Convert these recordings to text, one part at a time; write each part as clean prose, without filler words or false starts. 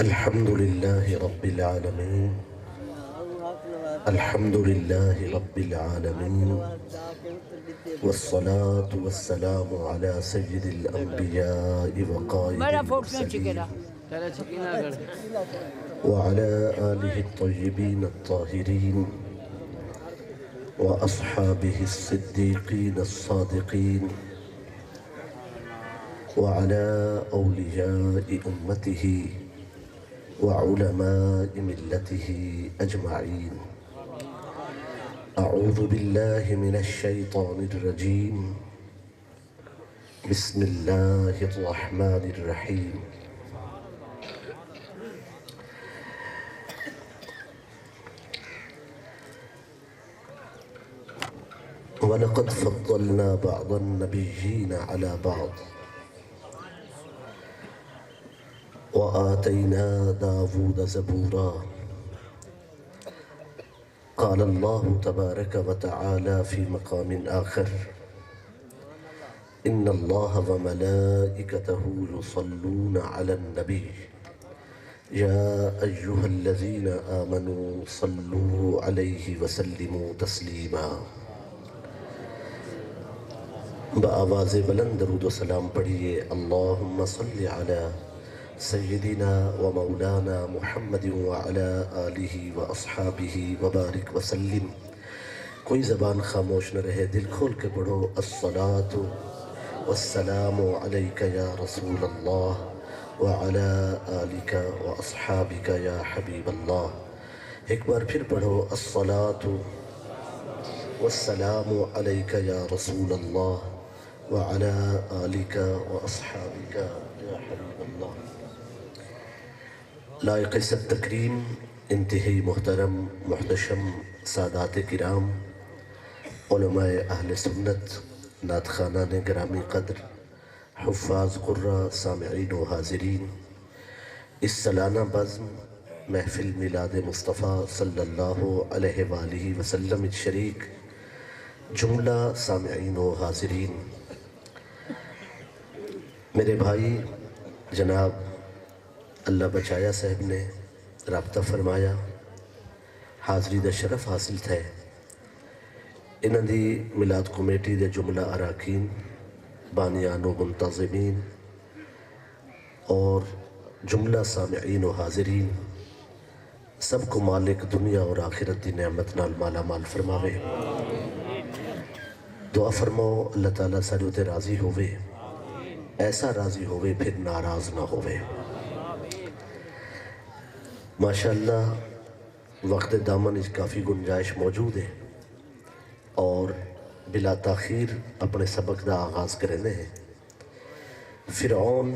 الحمد لله رب العالمين الحمد لله رب العالمين والصلاة والسلام على سيد الأنبياء وقائد المرسلين وعلى آله الطيبين الطاهرين وأصحابه الصديقين الصادقين وعلى أولياء أمته وعلماء ملته أجمعين. أعوذ بالله من الشيطان الرجيم. بسم الله الرحمن الرحيم. ولقد فضلنا بعض النبيين على بعض وآتينا داود زبورا. قال الله تبارك وتعالى في مقام آخر: إن الله وملائكته يصلون على النبي يا أيها الذين آمنوا صلوا عليه وسلموا تسليما. بآواز بلند درود و سلام پڑھیے: اللہم صلی علی سیدنا و مولانا محمد وعلى آلہ و اصحابہ وبارک وسلم. کوئی زبان خاموش نہ رہے، دل کھول کے پڑھو: الصلاة والسلام علیک یا رسول اللہ وعلى آلک و اصحابک یا حبیب اللہ. ایک بار پھر پڑھو: الصلاة والسلام علیک یا رسول اللہ وعلى آلک و اصحابک یا حبیب اللہ. لائق صد تکریم، انتہائی محترم محتشم سادات کرام، علماء اہل سنت، نعت خوانان گرامی قدر، حفاظ قرہ، سامعین و حاضرین، اس سالانہ بزم محفل میلاد مصطفیٰ صلی اللہ علیہ وآلہ وسلم شریک جملہ سامعین و حاضرین، میرے بھائی جناب اللہ بچایا صاحب نے رابطہ فرمایا، حاضری دا شرف حاصل تھے. انہاں دی میلاد کمیٹی دے جملہ اراکین، بانیان و منتظمین اور جملہ سامعین و حاضرین، سب کو مالک دنیا اور آخرت دی نعمت نال مالا مال فرماوے. دعا فرماؤ اللہ تعالیٰ سارے تے راضی ہوئے، ایسا راضی ہوئے پھر ناراض نہ ہوئے. ماشاءاللہ وقت دامن اس کافی گنجائش موجود ہے اور بلا تاخیر اپنے سبق دا آغاز کرنے ہیں. فرعون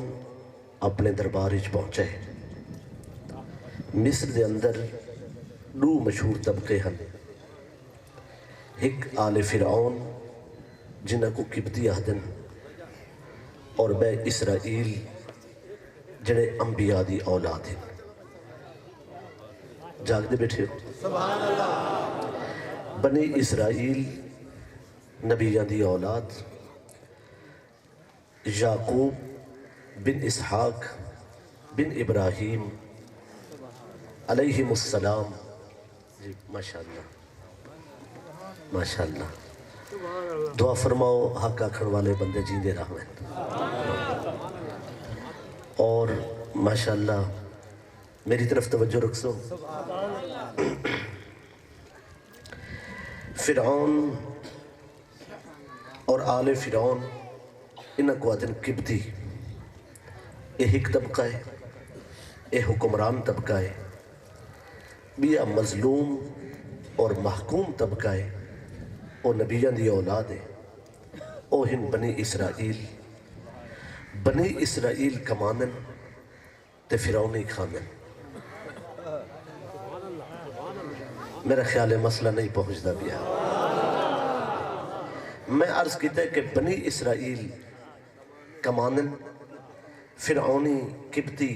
اپنے دربار اچ پہنچے. مصر دے اندر دو مشہور طبقے ہیں. ایک آل فرعون جنہ کو قبطی آہدن، اور بے اسرائیل جڑے انبیاء دی اولاد ہیں. جاگ دے بیٹھے ہو؟ سبحان اللہ. بنی اسرائیل نبیان دی اولاد، یعقوب بن اسحاق بن ابراہیم علیہم السلام. جی ماشاءاللہ ماشاءاللہ. دعا فرماؤ حق آکھن والے بندے جیندے رہویں. اور ماشاءاللہ میری طرف توجہ رکھسو. فرعون اور آل فرعون انہاں کو آدھن قبطی. یہ ایک طبقہ ہے، یہ حکمران طبقہ ہے. بیا مظلوم اور محکوم طبقہ ہے. وہ نبیان دی اولاد ہے. وہ ہن بنی اسرائیل. بنی اسرائیل کمانن تے فرعونی کھانن. میرا خیال ہے مسئلہ نہیں پہنچتا بیا. میں عرض کیتا ہے کہ بنی اسرائیل کمانن، فرعونی قبطی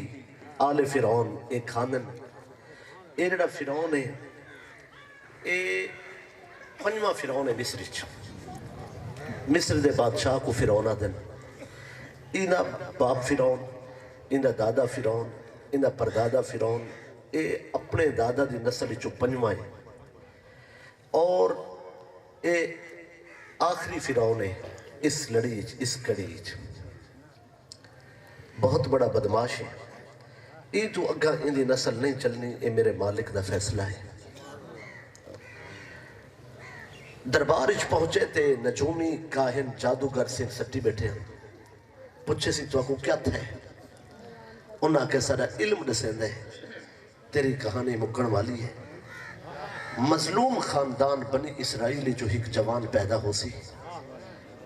آل فرعون ایک خانن. اے جڑا فرعون ہے اے پنجواں فرعون ہے مصر. مصر دے بادشاہ کو فرعون آدن. انہا باپ فرعون، انہا دادا فرعون، انہا پردادا فرعون، اے اپنے دادا دی نسل چو پنجوائیں اور اے آخری فرعون ہے اس لڑیج اس کڑیج بہت بڑا بدماش ہے۔ یہ تو اگا اندھی نسل نہیں چلنی، یہ میرے مالک دا فیصلہ ہے۔ دربار اچ پہنچے تے نجومی کاہن جادوگر سے سٹی بیٹھے ہیں، پوچھے سی تو کو کیا تھا ہے؟ انہاں کے سارا علم دسیں دے تیری کہانی مکن والی ہے۔ مظلوم خاندان بنی اسرائیلی جو ایک جوان پیدا ہو سی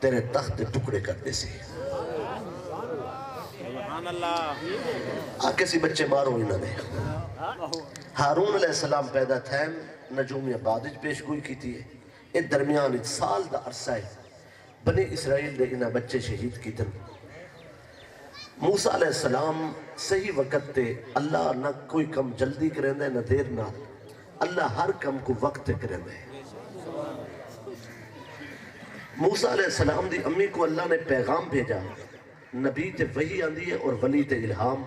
تیرے تخت ٹکڑے کر دے سی۔ آکے سی بچے مارو انہوں نے۔ ہارون علیہ السلام پیدا تھے، نجومی عبادت پیش گوئی کی تھی، ایک درمیان ایک سال دا عرصہ ہے بنی اسرائیل دے انہاں بچے شہید کی تن۔ موسیٰ علیہ السلام صحیح وقت تے اللہ نہ کوئی کم جلدی کریں دے نہ دیر نہ، اللہ ہر کم کو وقت کریں دے۔ موسیٰ علیہ السلام دی امی کو اللہ نے پیغام بھیجا، نبی تے وحی آندی ہے اور ولی تے الہام۔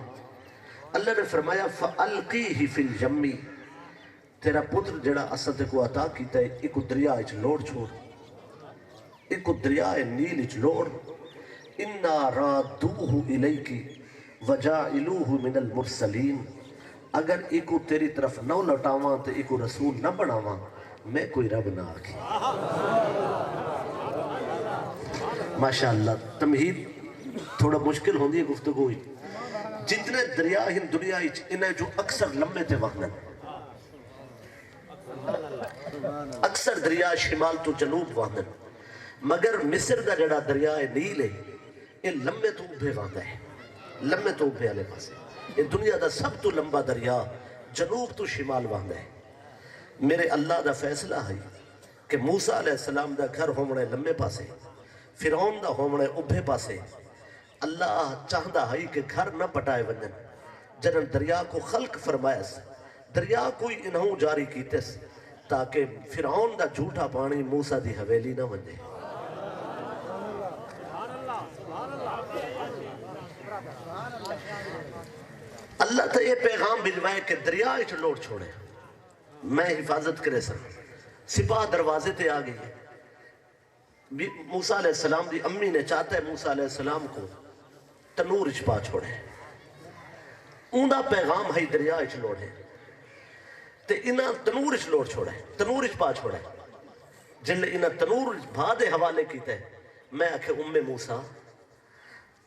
اللہ نے فرمایا فَأَلْقِيهِ فِي الْجَمِّ، تیرا پتر جڑا اسد کو عطا کیتا ہے ایک دریا اچ لوڑ چھوڑ، ایک دریا نیل اچ لوڑ۔ اِنَّا رَادُوهُ إِلَيْكِ وَجَائِلُوهُ مِنَ الْمُرْسَلِينَ، اگر ایکو تیری طرف نہ لٹاواں تو ایکو رسول نہ بناواں، میں کوئی رب نہ آگی۔ ماشاءاللہ تمہید تھوڑا مشکل ہوندی ہے گفتگو ہوئی۔ جتنے دریا ہن دنیا ہی انہیں جو اکثر لمبے تھے وقتاً، اکثر دریا شمال تو جنوب وقتاً، مگر مصر دا جڑا دریا نیل ہے یہ لمبے تو اوبھے وقت ہے، لمبے تو اوبھے آلے پاس ہے۔ یہ دنیا دا سب تو لمبا دریا جنوب تو شمال وقت ہے۔ میرے اللہ دا فیصلہ ہے کہ موسیٰ علیہ السلام دا گھر ہومنے لمبے پاسے، فرعون دا ہومنے اوبھے پاسے۔ اللہ چاہدہ ہے کہ گھر نہ پٹائے ونجن، جنن دریا کو خلق فرمائے سے دریا کوئی انہوں جاری کیتے سے تاکہ فرعون دا جھوٹا پانی موسیٰ دی حویلی نہ ونجے۔ اللہ تا یہ پیغام بھجوائے کہ دریا اچھ لوٹ چھوڑے، میں حفاظت کرے سن، سپاہ دروازے تے آ گئی ہے۔ موسیٰ علیہ السلام دی امی نے چاہتا ہے موسیٰ علیہ السلام کو تنور اچ پا چھوڑے، اوندا پیغام ہے دریا اچ لوڑے تے انہاں تنور اچ لوڑ چھوڑے، تنور اچ پا چھوڑے۔ جن انہاں تنور بھا دے حوالے کیتے میں آکھے موسیٰ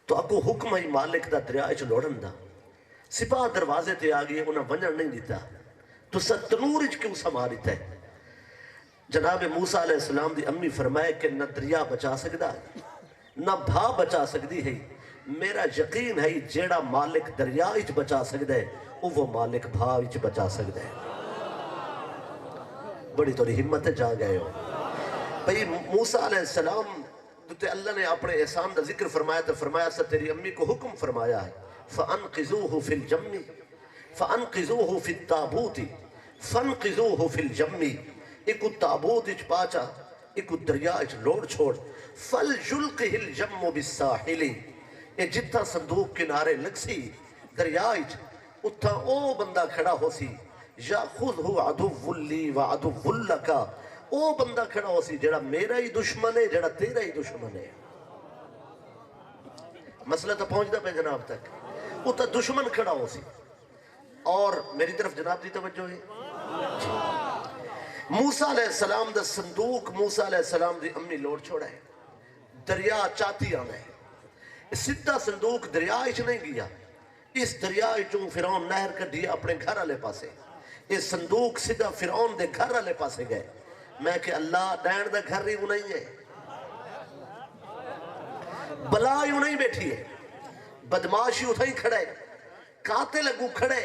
تو اکو حکم ہے مالک دا دریا اچ لوڑن دا، سپاہ دروازے تے آگئے انہاں ونجن نہیں دیتا، تو ست تنور اچ کیوں سماریتا ہے؟ جناب موسیٰ علیہ السلام دی امی فرمائے کہ نہ دریا بچا سکتا ہے نہ بھا بچا سکتی ہے، میرا یقین ہے جیڑا مالک دریا اچ بچا سکتا ہے وہ مالک بھا اچ بچا سکتا ہے۔ بڑی توڑی ہمت جا گئے ہو بھئی موسیٰ علیہ السلام تے اللہ نے اپنے احسان دا ذکر فرمایا تو فرمایا سا تیری امی کو حکم فرمایا ہے فَأَنْقِذُوهُ فِي الْجَمِّ فَأَنْقِذُوهُ فِي التَّابُوتِ فَانْقِذُوهُ فِي الْجَمِّ، ایکو تابوت اچ پاچا ایکو دریا اچ لوڑ چھوڑ فَلْجُلْقِهِ الْجَمُّ بِالسَّاحِلِ، اے جتھا صندوق کنارے لگ سی دریا اچ اتھا او بندہ کھڑا ہو سی یَأْخُذْهُ عَدُوٌّ لِّي وَعَدُوٌّ لَّكَ، او بندہ کھڑا ہو سی جڑا میرا ہی دشمن ہے جڑا تیرا ہی دشمن ہے۔ مسئلہ تو پہنچتا پہ جناب تک، وہ تو دشمن کھڑا ہو سی اور میری طرف جناب دی توجہ ہے۔ موسیٰ علیہ السلام دا صندوق موسیٰ علیہ السلام دی امی لوڑ چھوڑا ہے، دریا چاہتی آنا ہے، سدھا صندوق دریا اچ نہیں گیا، اس دریا اچوں فرعون نہر کر دیا اپنے گھر والے پاسے، اس صندوق سدھا فرعون دے گھر والے پاسے گئے۔ میں کہ اللہ ڈینڈ دا گھر ہی نہیں ہے، بلا یوں نہیں بیٹھی ہے، بدماشی اتھا ہی کھڑے، قاتل اگو کھڑے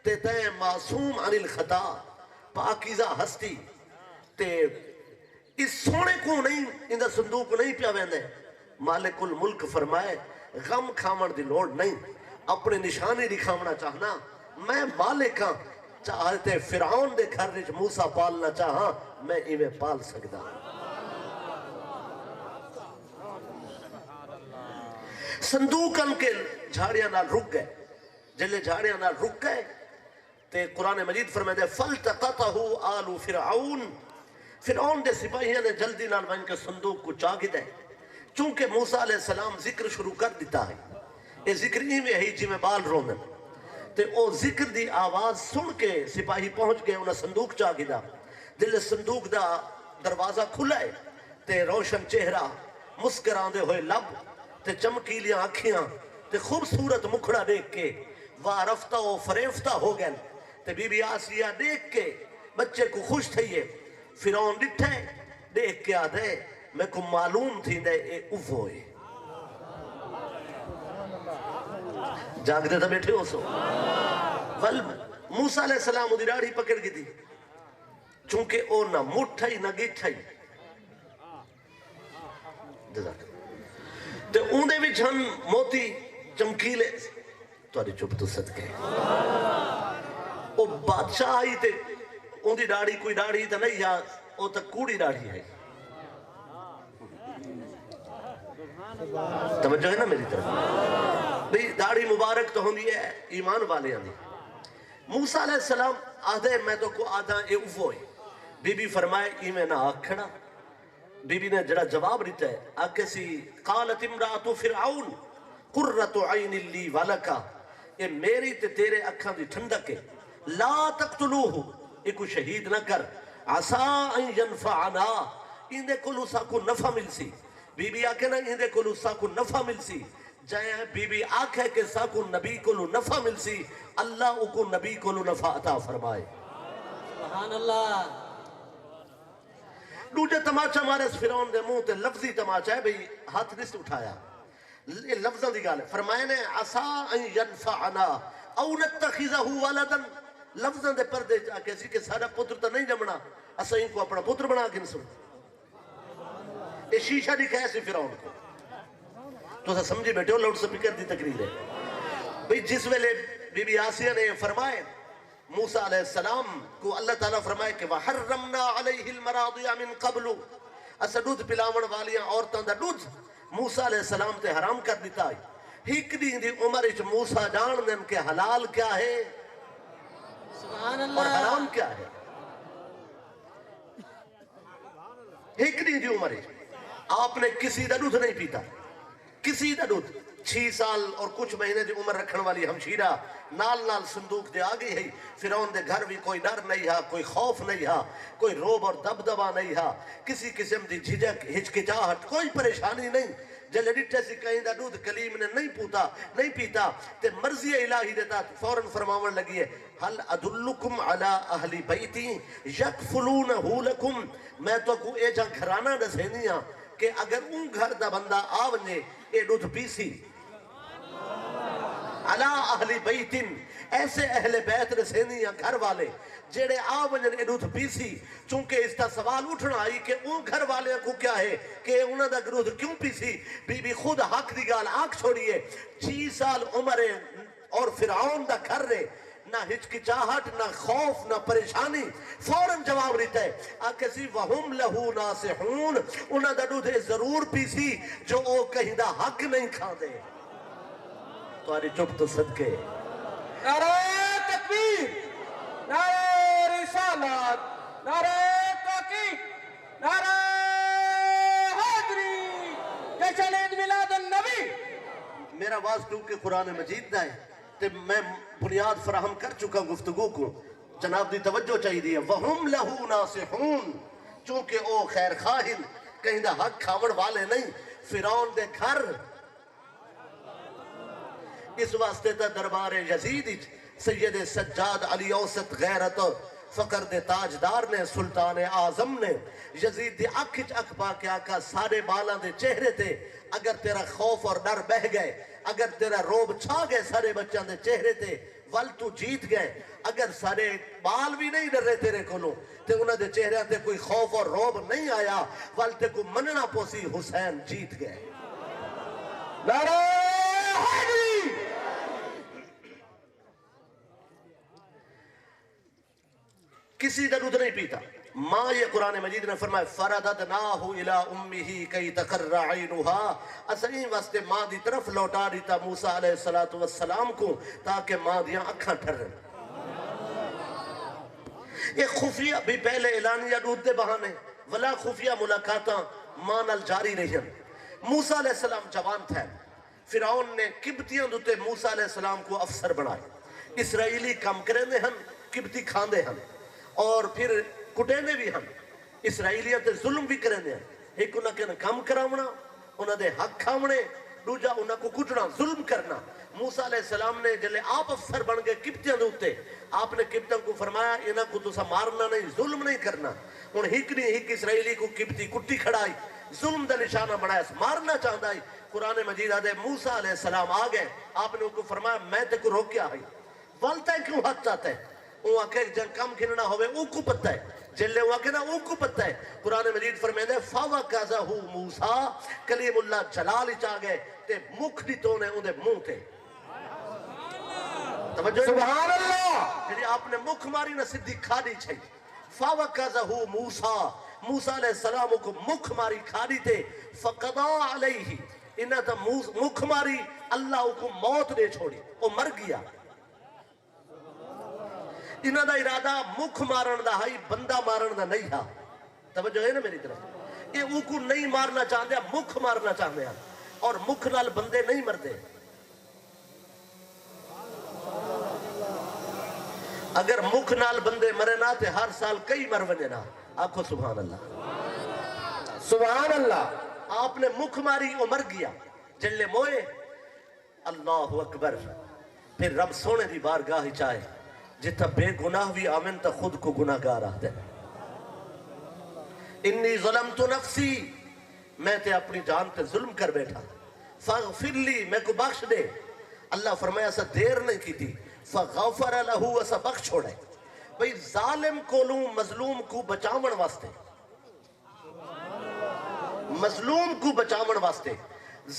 تے تین معصوم عن الخطا پاکیزہ ہستی تے اس سونے کو نہیں اندہ صندوق نہیں پیا ویندے۔ مالک الملک فرمائے غم کھامن دی لوڑ نہیں، اپنے نشانی دکھاونا چاہنا، میں مالک ہاں، چاہتے فرعون دے گھر وچ موسیٰ پالنا چاہاں میں ایویں پال سکتا۔ صندوق ان کے جھاڑیاں نال رک گئے. جلے جھاڑیاں نال رک گئے تے قرآن مجید فرمائے فَالْتَقَطَهُ آلُ فِرْعَوْنَ. فرعون دے سپاہیاں نے جلدی نال ون کے صندوق کو چاگی دے. چونکہ موسیٰ علیہ السلام ذکر شروع کر دیتا ہے. یہ ذکر ہی میں ہی جی میں بال رونن تے او ذکر دی آواز سن کے سپاہی پہنچ گئے انہاں صندوق چاگی دا. دل صندوق دا دروازہ کھلا ہے تے روشن چہرہ مسکران دے ہوئے لب تے چمکیلیاں آنکھیاں تے خوبصورت مکھڑا دیکھ کے وارفتہ و فریفتہ ہو گئے. تے بی بی آسیہ دیکھ کے بچے کو خوش تھئیے. فرعون ڈٹھے دیکھ کے آدھے میں کو معلوم تھی دے اے اوفوئے. جاگ دے تھا بیٹھے ہو سو. موسیٰ علیہ السلام دی راڑی پکڑ گئی تھی چونکہ او نہ مٹھائی نہ گٹھائی. تے اوندے بھی جھن موتی چمکیلے توڑی چپ تو صدقے. او بادشاہ آئی تے اوندی ڈاڑی کوئی ڈاڑی تا نہیں یا او تا کوڑی ڈاڑی ہے. توجہ ہے نا میری طرف. بھئی ڈاڑی مبارک تو ہوندی ہے ایمان والے آندی. موسیٰ علیہ السلام آدھے میں تو کو آدھا اے اوفوئے. بی بی فرمائے ایمیں نہ آکھڑا. بی بی نے جڑا جواب دیتا ہے آکھے سی قالت امرأت فرعون قرۃ عین لی ولکا. اے میری تے تیرے اکھاں دی ٹھنڈک ہے. لا تقتلوہ اے کو شہید نہ کر. عسا ان ینفعنا اندے کلو سا کو نفع مل سی. بی بی آکھے نا اندے کلو سا کو نفع مل سی. جائے بی بی آکھے کہ سا کو نبی کلو نفع مل سی اللہ کو نبی کلو نفع عطا فرمائے. سبحان اللہ. دوجہ تماچہ مارے اس فرعون دے منہ تے لفظی تماچہ ہے بھئی ہاتھ نست اٹھایا. یہ لفظاں دی گال ہے. فرمائے نے عسا ان ینفعنا او نتخذہ ولدن. لفظاں دے پردے جا کے سی کہ سارا پتر تا نہیں جمنا اسا ان کو اپنا پتر بنا کے نسو. یہ شیشہ دکھائے سی فرعون کو. تو سا سمجھے بیٹھے ہو لاؤڈ سپیکر دی تقریر ہے. بھئی جس ویلے بی بی آسیہ نے فرمائے موسیٰ علیہ السلام کو اللہ تعالیٰ فرمائے کہ وَحَرَّمْنَا عَلَيْهِ الْمَرَاضِيَ مِن قَبْلُ. اسا دودھ پلاون والیاں عورتاں دا دودھ موسیٰ علیہ السلام تے حرام کر دیتا ہے. ہک دی عمر اچ موسیٰ جان دن کے حلال کیا ہے سبحان اور اللہ. حرام کیا ہے. ہک دی عمر اچ آپ نے کسی دا دودھ نہیں پیتا. کسی دا دودھ 6 سال اور کچھ مہینے دی عمر رکھن والی ہمشیرہ نال نال صندوق دے آگئی ہے. فرعون دے گھر بھی کوئی ڈر نہیں ہا, کوئی خوف نہیں ہا, کوئی روب اور دبدبہ نہیں ہا, کسی قسم دی جھجک ہچکچاہٹ کوئی پریشانی نہیں. جلے ڈٹھے سی کہیں دا دودھ کلیم نے نہیں پیتا تے مرضی الہی دیتا فوراں فرماون لگی ہے حل ادلکم علی اہل بیتی یکفلونہو لکم. میں تو کو اے جا گھرانہ دسینیاں کہ اگر ان گھر دا بندہ آونے اے دودھ پیسی. علا اہل بیتن ایسے اہل بیت رسینیاں گھر والے جیڑے آونجن اے دودھ پیسی. چونکہ اس تا سوال اٹھنا آئی کہ ان گھر والے کو کیا ہے کہ انہوں دا دودھ کیوں پیسی. بی بی خود حق دی گال آنکھ چھوڑیے. 6 سال عمر اور فرعون دا گھر رہے نہ ہچکچاہٹ نہ خوف نہ پریشانی. فوراں جواب رہتا ہے آکھے سی وَهُمْ لَهُ نَاسِحُونَ. انہوں دا دودھ ضرور پیسی جو او کہیں دا حق نہیں کھا دے. تمہاری چپ تو صدقے. نعرہ تکبیر, نعرہ رسالت, نعرہ تحقیق, نعرہ حیدری, جشن عید میلاد النبی. میرا واز کیونکہ قرآن مجید دا ہے تے میں بنیاد فراہم کر چکا گفتگو کو. جناب دی توجہ چاہی دی ہے. وَهُمْ لَهُ نَاسِحُونَ. چونکہ او خیر خواہن کہیں دا حق کھاوڑ والے نہیں. فرعون دے گھر اس واسطے تا دربار یزید سید سجاد علی اوسط غیرت فقر دے تاجدار نے سلطان اعظم نے یزید دی اکھ اکھ پا کے آکا سارے بالاں دے چہرے تے اگر تیرا خوف اور ڈر بہ گئے, اگر تیرا روب چھا گئے سارے بچوں دے چہرے تے ول تو جیت گئے. اگر سارے بال بھی نہیں ڈر رہے تیرے کولوں تے انہاں دے چہرے تے کوئی خوف اور روب نہیں آیا ول تے کو مننا پوسی حسین جیت گئے. نعرہ حیدری. کسی دا دودھ نہیں پیتا. ماں یہ قرآن مجید نے فرمایا فرددناہ الی امہ کی تقر عینہا، اسیں واسطے ماں دی طرف لوٹا دیتا موسیٰ علیہ السلام کو تاکہ ماں دیاں اکھاں ٹھرن۔ یہ خفیہ بھی پہلے اعلانیہ دودھ دے بہانے ولا خفیہ ملاقاتاں ماں نال جاری رہن۔ موسیٰ علیہ السلام جوان تھے، فرعون نے قبطیاں دوتے موسیٰ علیہ السلام کو افسر بنائے، اسرائیلی کم کرنے ہن، قبطی کھاندے ہن، اور پھر کٹینے بھی ہن، اسرائیلیت ظلم بھی کرنے ہیں، ایک انہاں کے کم کراونا، انہاں دے حق کھاونے، دوجا انہاں کو کٹنا، ظلم کرنا۔ موسیٰ علیہ السلام نے جلے آپ افسر بن گئے قبطیاں دوتے، آپ نے قبطیاں کو فرمایا انہاں کو تسا مارنا نہیں، ظلم نہیں کرنا۔ ان ہک نہیں ہک اسرائیلی کو قبطی کٹی کھڑائی، ظلم دا نشانہ بنایا، مارنا چاہتا ہے۔ قرآن مجید آدھے موسیٰ علیہ السلام آگئے، آپ نے ان کو فرمایا میں تے کو روکیا ہے، والتا ہے کیوں حد چاہتا ہے؟ وہ آکے جن کم کھننا ہوئے او کو پتہ ہے، جلے وہ آکے نا او کو پتہ ہے۔ قرآن مجید فرمیدے فَوَقَذَهُ مُوسیٰ، کلیم اللہ جلال چاہ گئے تے مکھ دی تونے ان دے منہ تے۔ توجہ سبحان اللہ، یعنی آپ نے مکھ ماری نہ صدی کھاڑی چھئی۔ فَوَقَذَهُ مُوسیٰ، موسیٰ علیہ السلام کو مکھ ماری کھاڑی تے فَقَضَا عَلَيْهِ، انہاں تا مکھ ماری اللہ کو موت دے چھوڑی، وہ مر گیا۔ انہاں دا ارادہ مکھ مارن دا ہے، بندہ مارن دا نہیں ہے۔ توجہ ہے نا میری طرف؟ یہ ان کو نہیں مارنا چاہتے ہیں، مکھ مارنا چاہتے ہیں، اور مکھ نال بندے نہیں مردے۔ اگر مکھ نال بندے مرے نہ تے ہر سال کئی مر ونے نا۔ آنکھو سبحان اللہ، سبحان اللہ۔ آپ نے مکھ ماری وہ مر گیا، جلے موئے اللہ اکبر۔ پھر رب سونے دی بارگاہ ہی چاہے جتا بے گناہ بھی آمن تا خود کو گناہ گار آتے ہیں۔ انی ظلمت نفسی، میں تے اپنی جان تے ظلم کر بیٹھا، فاغفر لی، میں کو بخش دے۔ اللہ فرمایا ایسا دیر نہیں کی تھی، فغفر لہو، ایسا بخش چھوڑے۔ بھئی ظالم کو لوں مظلوم کو بچاون واسطے، مظلوم کو بچاون واسطے،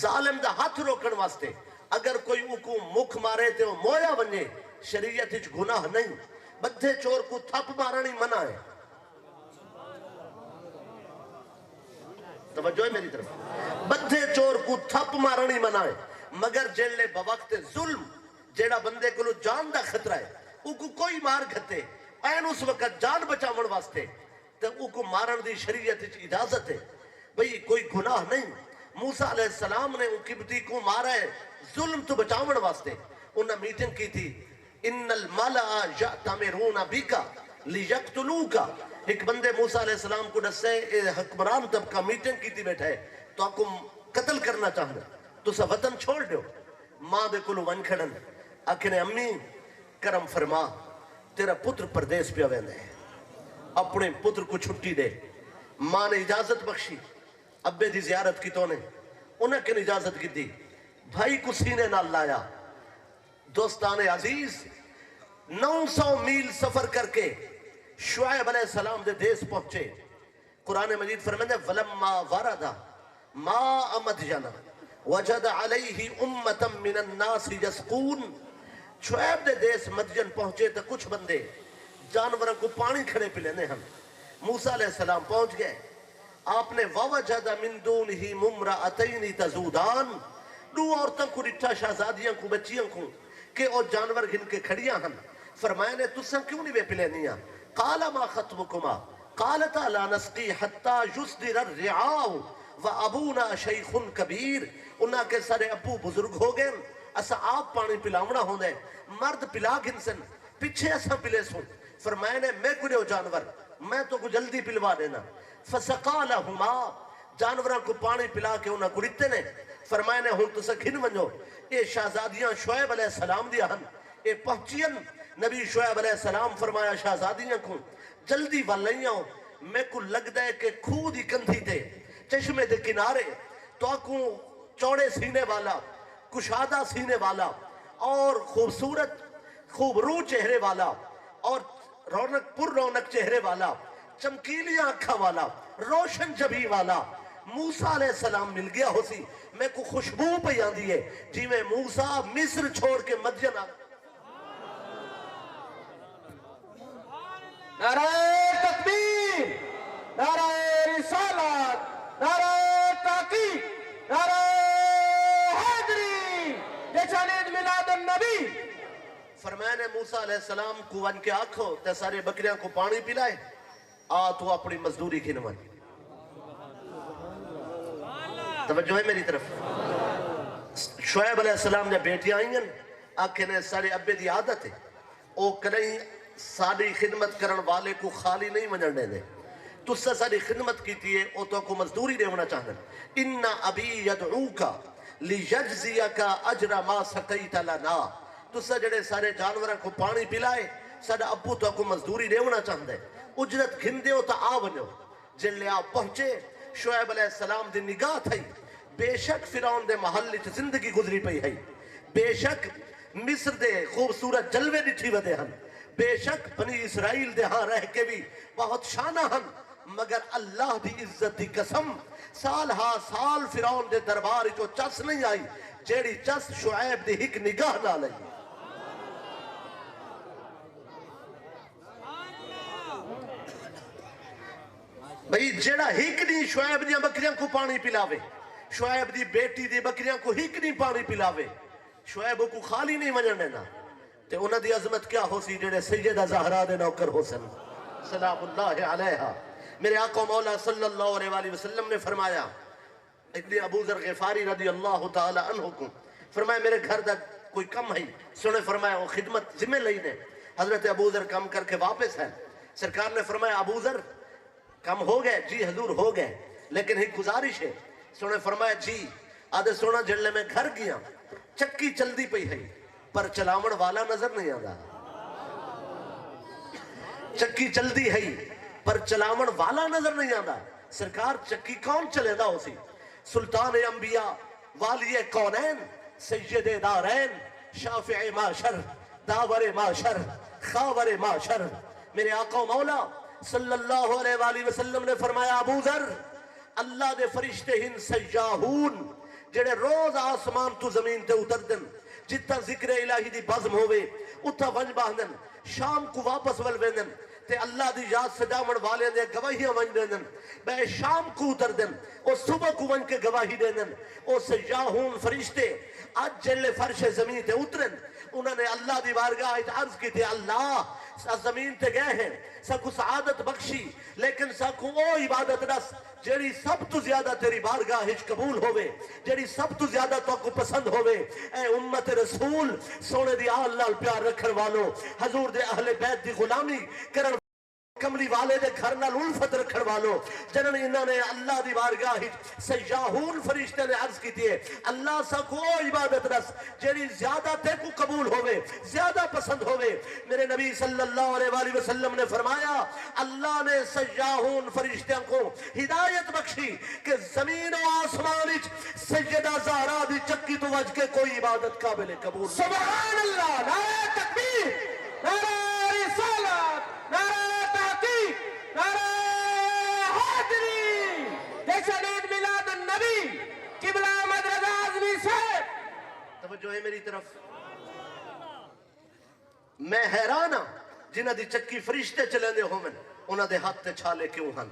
ظالم دا ہاتھ روکن واسطے، اگر کوئی کو مکھ مارے تے وہ مویا بنے، شریعت اچھ گناہ نہیں۔ بدھے چور کو تھپ مارنی منع ہے۔ توجہ ہے میری طرف؟ بدھے چور کو تھپ مارنی منع ہے، مگر جلے بوقت ظلم جیڑا بندے کو جان دا خطرہ ہے او کو کوئی مار گھتے این اس وقت جان بچاون واسطے تو او کو مارن دی شریعت اجازت ہے۔ بھئی کوئی گناہ نہیں۔ موسیٰ علیہ السلام نے ان قبطی کو مارا ہے ظلم تو بچاون واسطے۔ انہاں میٹنگ کی تھی، ان الملأ یأتمرون بک لیقتلوک۔ ایک بندے موسیٰ علیہ السلام کو دسے حکمران طبقہ میٹنگ کی تھی بیٹھا ہے تو آپ کو قتل کرنا چاہنا، تو سا وطن چھوڑ دیو۔ ماں دے کلو ون کھڑن، آکھنے امی کرم فرما، تیرا پتر پردیس پہ آوے ہے، اپنے پتر کو چھٹی دے۔ ماں نے اجازت بخشی، ابے دی زیارت کی تو نے انہیں کن اجازت کی دی، بھائی کو سینے نہ لایا۔ دوستان عزیز 900 میل سفر کر کے شعیب علیہ السلام دے دیس پہنچے۔ قرآن مجید فرمائے وَلَمَّا وَرَدَ مَاءَ مَدْيَنَ وَجَدَ عَلَيْهِ أُمَّةً مِّنَ النَّاسِ يَسْقُونَ۔ شعیب دے دیس مدین پہنچے تو کچھ بندے جانوروں کو پانی کھڑے پلینے ہم۔ موسیٰ علیہ السلام پہنچ گئے، آپ نے وَوَجَدَ مِن دُونِهِ مُمْرَأَتَيْنِ تَزُودَانِ، دو عورتوں کو رٹھا شہزادیاں کو بچیاں کو کہ او جانور گھن کے کھڑیاں ہم۔ فرمایا نے تُساں کیوں نہیں بے پلینیاں؟ قَالَ مَا خَطْبُكُمَا قَالَتَا لَا نَسْقِي حَتَّى يُصْدِرَ الرِّعَاءُ وَأَبُونَا شَيْخٌ كَبِيرٌ۔ انہاں کے سارے ابو بزرگ ہو گئے، اسا آپ پانی پلاونا ہوں دے، مرد پلا گھنسن، پچھے اسا پلے سن۔ فرمایا نے میں کوئی جانور میں تو کو جلدی پلوا دینا۔ فَسَقَا لَهُمَا، جانوراں کو پانی پلا کے انہاں کو رتے نے۔ فرمایا نے ہوں تسا گھن منجو، اے شہزادیاں شعیب علیہ السلام دیا ہن، اے پہنچین نبی شعیب علیہ السلام فرمایا شہزادیاں کو جلدی والائیاں ہوں، میں کو لگ دے کہ کھو دی کندھی دے چشمے دے کنارے تو کو چوڑے سینے والا، کشادہ سینے والا اور خوبصورت خوب رو چہرے والا اور رونق پر رونق چہرے والا، چمکیلیاں آنکھا والا، روشن جبی والا موسیٰ علیہ السلام مل گیا ہو سی۔ میں کو خوشبو پہ آندھی ہے جی میں موسیٰ مصر چھوڑ کے مدین آ۔ نعرہ تکبیر، نعرہ رسالت، نعرہ تحقیق، نعرہ حیدری، جشن میلاد النبی۔ فرمایا نے موسیٰ علیہ السلام کو ون کے آکھو تے سارے بکریاں کو پانی پلائے، آ تو اپنی مزدوری گھنون۔ توجہ ہے میری طرف؟ شعیب علیہ السلام نے بیٹیاں آئیں آکھے نے سارے ابے دی عادت ہے او کہیں ساری خدمت کرن والے کو خالی نہیں منجنے دے، تُس سے ساری خدمت کی تیئے او تو کو مزدوری دے ہونا چاہنے۔ اِنَّ ابی یدعوکا لیجزیکا اجر ما سقیت لنا، تُس سے جڑے سارے جانوراں کو پانی پلائے سارا ابو تو کو مزدوری دے ہونا چاہنے، اجرت گھن دیو تا آونیو۔ جن لے آپ پہنچے شعیب علیہ السلام دی نگاہ تھئی، بے شک فرعون دے محل چ زندگی گزری پئی ہے، بے شک مصر دے خوبصورت جلوے ڈٹھی ودے ہن، بے شک بنی اسرائیل دے ہاں رہ کے بھی بہت شانہ ہن، مگر اللہ دی عزت دی قسم سال ہا سال فرعون دے دربار چو چس نہیں آئی جیڑی چس شعیب دی ہک نگاہ نہ لئی۔ بھئی جیڑا ہک نہیں شعیب دی بکریاں کو پانی پلاوے، شعیب دی بیٹی دی بکریاں کو ہک نہیں پانی پلاوے، شعیب کو خالی نہیں منجنے نا، تے انہ دی عظمت کیا ہو سی جیڑے سیدہ زہرا دے نوکر ہو سن سلام اللہ علیہا۔ میرے آقا مولا صلی اللہ علیہ وسلم نے فرمایا، ابن ابو ذر غفاری رضی اللہ تعالی عنہ کو فرمایا میرے گھر دا کوئی کم ہے، سنے فرمایا وہ خدمت ذمہ لینے، حضرت ابو ذر کم کر کے واپس ہے، سرکار نے فرمایا ابو ذر کم ہو گئے؟ جی حضور ہو گئے، لیکن ایک گزارش ہے، سنے فرمایا جی آدھے سونا جلنے میں گھر گیا، چکی چل دی پئی ہے پر چلاون والا نظر نہیں آدھا، چکی چل دی ہے پر چلاون والا نظر نہیں آدھا، سرکار چکی کون چلے دا ہو سی؟ سلطان انبیاء، والی کونین، سید دارین، شافع معاشر، داور معاشر، خاور معاشر، میرے آقا مولا صلی اللہ علیہ وسلم نے فرمایا ابو ذر اللہ دے فرشتے ہن سیاہون جڑے روز آسمان تو زمین تے اتر دن، جتا ذکر الہی دی بزم ہوئے اتھا ونج باندن، شام کو واپس ولویندن تے اللہ دی یاد سجاون والے دے گواہیاں ونج دیندن، بے شام کو اتر دن او صبح کو ونج کے گواہی دیندن، او سیاہون فرشتے آج جلے فرش زمین تے اترن، انہوں نے اللہ دی بارگاہ عرض کی تھی اللہ زمین تے گئے ہیں ساکو سعادت بخشی لیکن ساکو او عبادت رس جیڑی سب تو زیادہ تیری بارگاہ ہچ قبول ہوئے، جیڑی سب تو زیادہ تو کو پسند ہوئے، اے امت رسول سونے دی آل لال پیار رکھن والو، حضور دے اہل بیت دی غلامی کرن کملی والے دے گھر نال الفت رکھن والو، جنہوں نے انہوں نے اللہ دی بارگاہ سیاہون فرشتے نے عرض کی دیئے اللہ سا کو عبادت رس جیڑی زیادہ تے کو قبول ہوئے، زیادہ پسند ہوئے۔ میرے نبی صلی اللہ علیہ وسلم نے فرمایا اللہ نے سیاہون فرشتوں کو ہدایت بخشی کہ زمین و آسمان سیدہ زہرا دی چکی تو وجہ کے کوئی عبادت قابل قبول۔ سبحان اللہ، نعرہ تکبیر، نعرہ رسالت، نعرہ میلاد النبی قبلہ احمد رضا اعظمی سے توجہ ہے میری طرف؟ میں حیران ہاں جنہ دی چکی فرشتے چلے دے ہومن انہ دے ہاتھ تے چھالے کیوں ہن؟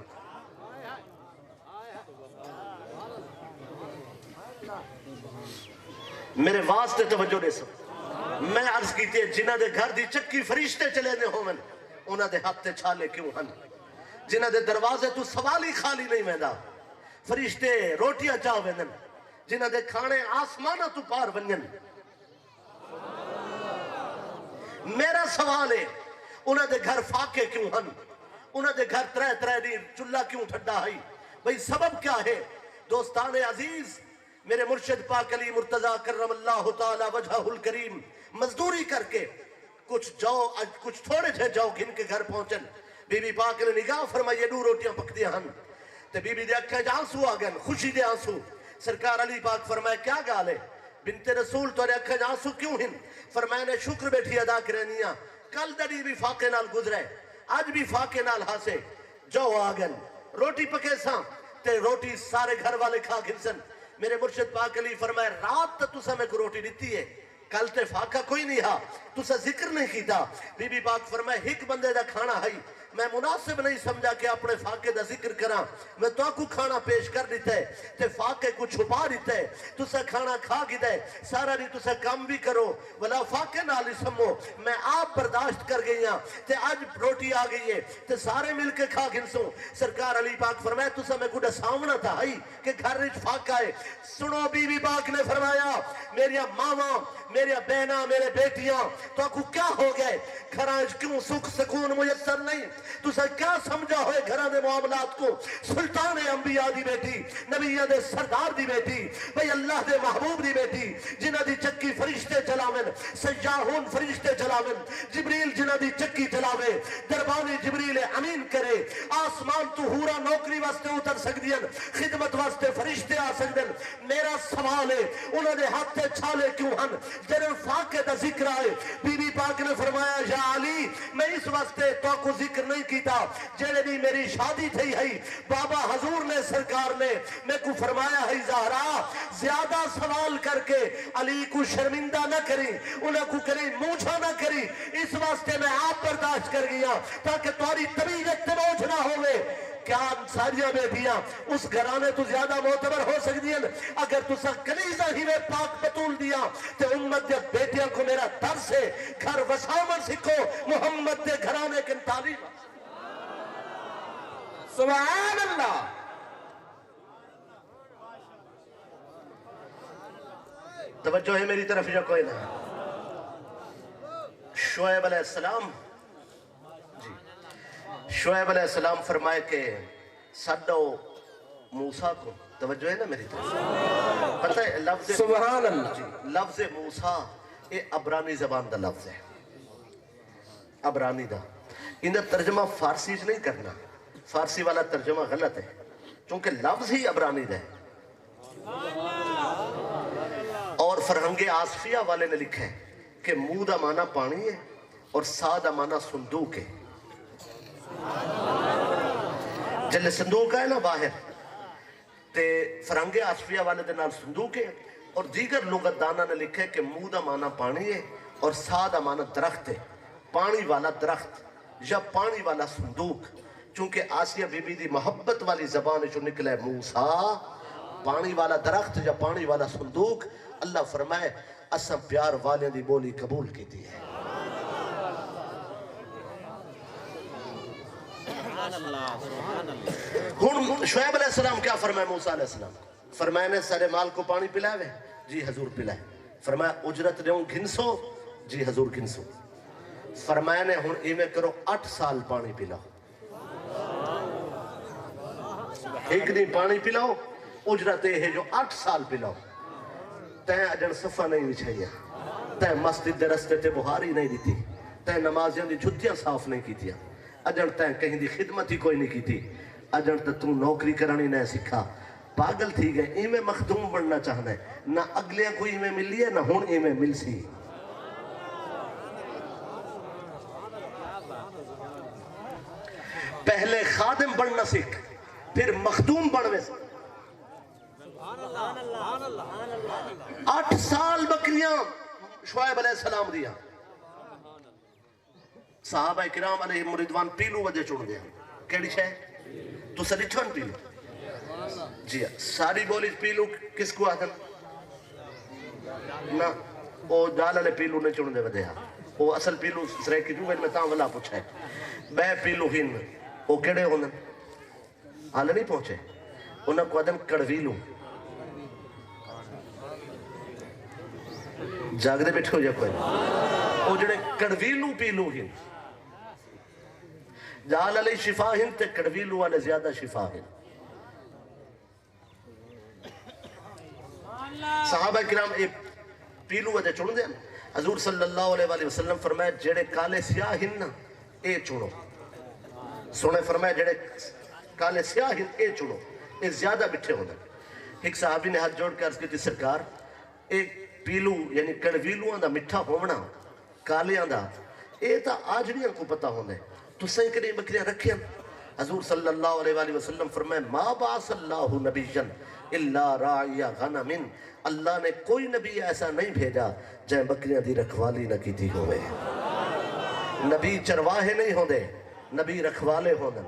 میرے واسطے توجہ دے سب میں عرض کیتے جنہ دے گھر دی چکی فرشتے چلے دے ہومن انہ دے ہاتھ تے چھالے کیوں ہن؟ جنہ دے دروازے تو سوالی خالی نہیں ویندہ، فرشتے روٹیاں چاہ ویندن، جنہ دے کھانے آسمانہ تو پار ونجن۔ میرا سوال ہے انہ دے گھر فاقے کیوں ہن؟ انہ دے گھر ترہ ترہ دیر چلہ کیوں ٹھڈا ہے؟ بھئی سبب کیا ہے؟ دوستان عزیز میرے مرشد پاک علی مرتضی کرم اللہ تعالی وجہہ الکریم مزدوری کر کے کچھ تھوڑے تھے جاؤ گھن کے گھر پہنچن، بی بی پاک نے نگاہ فرمائیے دو روٹیاں پک دیا ہن تے بی بی دے اکھیں جا آنسو آگن خوشی دے آنسو، سرکار علی پاک فرمائے کیا گالے بنت رسول تو اکھیں جا آنسو کیوں ہن؟ فرمائے نے شکر بیٹھی ادا کرنیاں کل دڑی بھی فاقے نال گزرے آج بھی فاقے نال ہاسے جو آگن روٹی پکے ساں تے روٹی سارے گھر والے کھا گھنسن۔ میرے مرشد پاک علی فرمائے رات تو سا میں کو روٹی دیتی ہے کل تے فاقہ کوئی نہیں ہا تو سا ذکر نہیں کیتا۔ بی بی پاک فرمائے ہک بندے دا کھانا ہے میں مناسب نہیں سمجھا کہ اپنے فاقے دا ذکر کرا. میں تو کو کھانا پیش کر دیتا ہے تے فاقے کو چھپا دیتا ہے. تسا کھانا کھا گیا ہے سارا نہیں تسا کام بھی کرو ولا فاقے نال سمو. میں آپ برداشت کر گئی ہاں تے آج روٹی آ گئی ہے تے سارے مل کے کھا گنسو. سرکار علی پاک فرمایا تسا میں کوئی سامنا تھا ہی کہ گھر وچ فاقہ ہے. سنو بی بی پاک نے فرمایا میری ماواں میری بہناں میرے بیٹیاں تو کو کیا ہو گئے گھراں کیوں سکھ سکون میسر نہیں. تسا کیا سمجھا ہوئے گھراں دے معاملات کو. سلطان انبیاء دی بیٹی نبیاں دے سردار دی بیٹی بھئی اللہ دے محبوب دی بیٹی جنہ دی چکی فرشتے چلاویں سیاحون فرشتے چلاویں جبریل جنہ دی چکی چلاوے دربانی جبریل امین کرے آسمان تو ہورا نوکری واسطے اتر سکدیاں خدمت واسطے فرشتے آ سکدن. میرا سوال ہے انہوں نے ہاتھ تے چھالے کیوں ہن جنہوں فاقے دا ذکر آئے. بی بی پاک نے فرمایا یا علی میں اس واسطے تو کو ذکر نہیں کیتا جنہیں بھی میری شادی تھی ہے بابا حضور نے سرکار نے میں کو فرمایا ہے زہرا زیادہ سوال کر کے علی کو شرمندہ نہ کریں انہیں کو کریں موچھا نہ کریں. اس واسطے میں آپ برداشت کر گیا تاکہ تمہاری طبیعت تموج نہ ہوئے. کیا ساریاں بیٹیاں اس گھرانے تو زیادہ معتبر ہو سکتی ہیں اگر تسا کنیزہ ہی میں پاک بطول دیا تو امت دے بیٹیاں کو میرا درس ہے گھر وسامن سکھو محمد دے گھرانے کے تعلیم. سبحان اللہ. توجہ ہے میری طرف یا کوئی نہ. شعیب علیہ السلام شعیب علیہ السلام فرمائے کہ سڈو موسیٰ کو توجہ ہے نا میری طرف پتہ ہے لفظ سبحان اللہ لفظ موسیٰ یہ عبرانی زبان دا لفظ ہے. عبرانی دا انہیں ترجمہ فارسی سے نہیں کرنا. فارسی والا ترجمہ غلط ہے چونکہ لفظ ہی عبرانی دا ہے. اور فرہنگ آصفیہ والے نے لکھا ہے کہ منہ دا معنی پانی ہے اور سا دا معنی صندوق ہے. جلے صندوق ہے نا باہر تے فرہنگ آصفیہ والے دے نال صندوق ہے. اور دیگر لغت دانا نے لکھا ہے کہ منہ دا معنی پانی ہے اور سا دا معنی درخت ہے. پانی والا درخت یا پانی والا صندوق چونکہ آسیہ بی بی دی محبت والی زبان جو نکلے موسیٰ پانی والا درخت یا پانی والا صندوق. اللہ فرمائے اساں پیار والے دی بولی قبول کی دی ہے. شعیب علیہ السلام کیا فرمائے موسیٰ علیہ السلام فرمائے نے سارے مال کو پانی پلائے جی حضور پلائے. فرمایا اجرت دیوں گھنسو جی حضور گھنسو. فرمایا نے ہن ایمیں کرو 8 سال پانی پلاؤ. ایک دن پانی پلاؤ اجرت ہے جو 8 سال پلاؤ. تین اجن صفہ نہیں بچھائیا تین مسجد دے رستے تے بہاری نہیں دیتی تین نمازیاں دی جھتیاں صاف نہیں کیتیا اجن تین کہیں دی خدمت ہی کوئی نہیں کیتی. اجن تو نوکری کرانی نہیں سکھا پاگل تھی گئے. ایمیں مخدوم بننا چاہنا ہے نہ اگلے کوئی ایمیں مل لیے نہ ہون ایمیں مل سی. پہلے خادم بننا سکھ پھر مخدوم بنوے. 8 سال بکریاں شعیب علیہ السلام دیا. صحابہ کرام علیہ مردوان پیلو وجہ چھوڑ گیا. کیڑی شے تو سلیٹھن پیلو جی ساری بولی پیلو کس کو آدم نہ وہ ڈال علیہ پیلو نے چھوڑ دے ودے وہ اصل پیلو سرے کی جو میں تاں ولا پوچھا ہے بے پیلو ہن وہ کیڑے ہوندن حال نہیں پہنچے انہاں کو آدم کڑویلو جاگ دے بیٹھے ہو جا کوئی وہ جڑے کڑویلو پیلو ہن جال علی شفا ہن تے کڑویلو والے زیادہ شفا ہن. صحابہ کرام ایک پیلو وجہ چڑھ دیں حضور صلی اللہ علیہ وسلم فرمائے جڑے کالے سیاہ ہن نا اے چڑھو. سونے فرمائے جڑے کالے سیاہ ہن اے چڑھو اے زیادہ بٹھے ہونا. ایک صحابی نے ہاتھ جوڑ کے عرض کی تھی سرکار ایک پیلو یعنی کڑویلوان دا مٹھا ہونا کالیاں دا اے تا آجڑیاں کو پتا ہونا ہے تو صحیح کریں بکریاں رکھیں. حضور صلی اللہ علیہ وسلم فرمائے ما باس اللہ نبیًا اللہ راعی غنم. اللہ نے کوئی نبی ایسا نہیں بھیجا جائیں بکریاں دی رکھوالی نہ کی تھی ہوئے. نبی چرواہے نہیں ہوندے نبی رکھوالے ہونا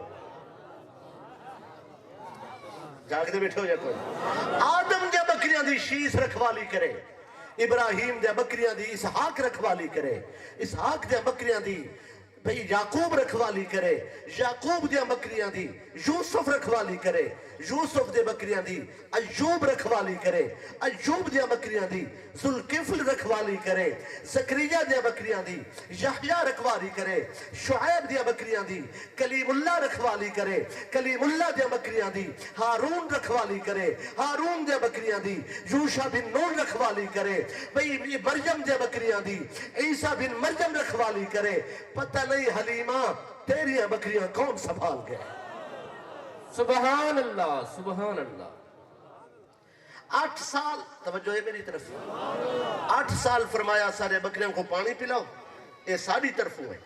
جاگ دے بیٹھے ہو یا کوئی آدم دے بکریاں دی شیس رکھوالی کرے ابراہیم دے بکریاں دی اسحاق رکھوالی کرے اسحاق دے بکریاں دی بھئی یعقوب رکھوالی کرے یعقوب دے بکریاں دی یوسف رکھوالی کرے یوسف دے بکریاں دی ایوب رکھوالی کرے ایوب دے بکریاں دی ذوالکفل رکھوالی کرے زکریا دے بکریاں دی یحییٰ رکھوالی کرے شعیب دے بکریاں دی کلیم اللہ رکھوالی کرے کلیم اللہ دے بکریاں دی ہارون رکھوالی کرے ہارون دے بکریاں دی یوشع بن نون رکھوالی کرے بھئی مریم دے بکریاں دی عیسیٰ بن مریم رکھوالی کرے پتہ نہیں حلیمہ تیریاں بکریاں کون سنبھال گئے سبحان اللہ سبحان اللہ 8 سال توجہ ہے میری طرف 8 سال فرمایا سارے بکریاں کو پانی پلاؤ یہ ساری طرفوں ہے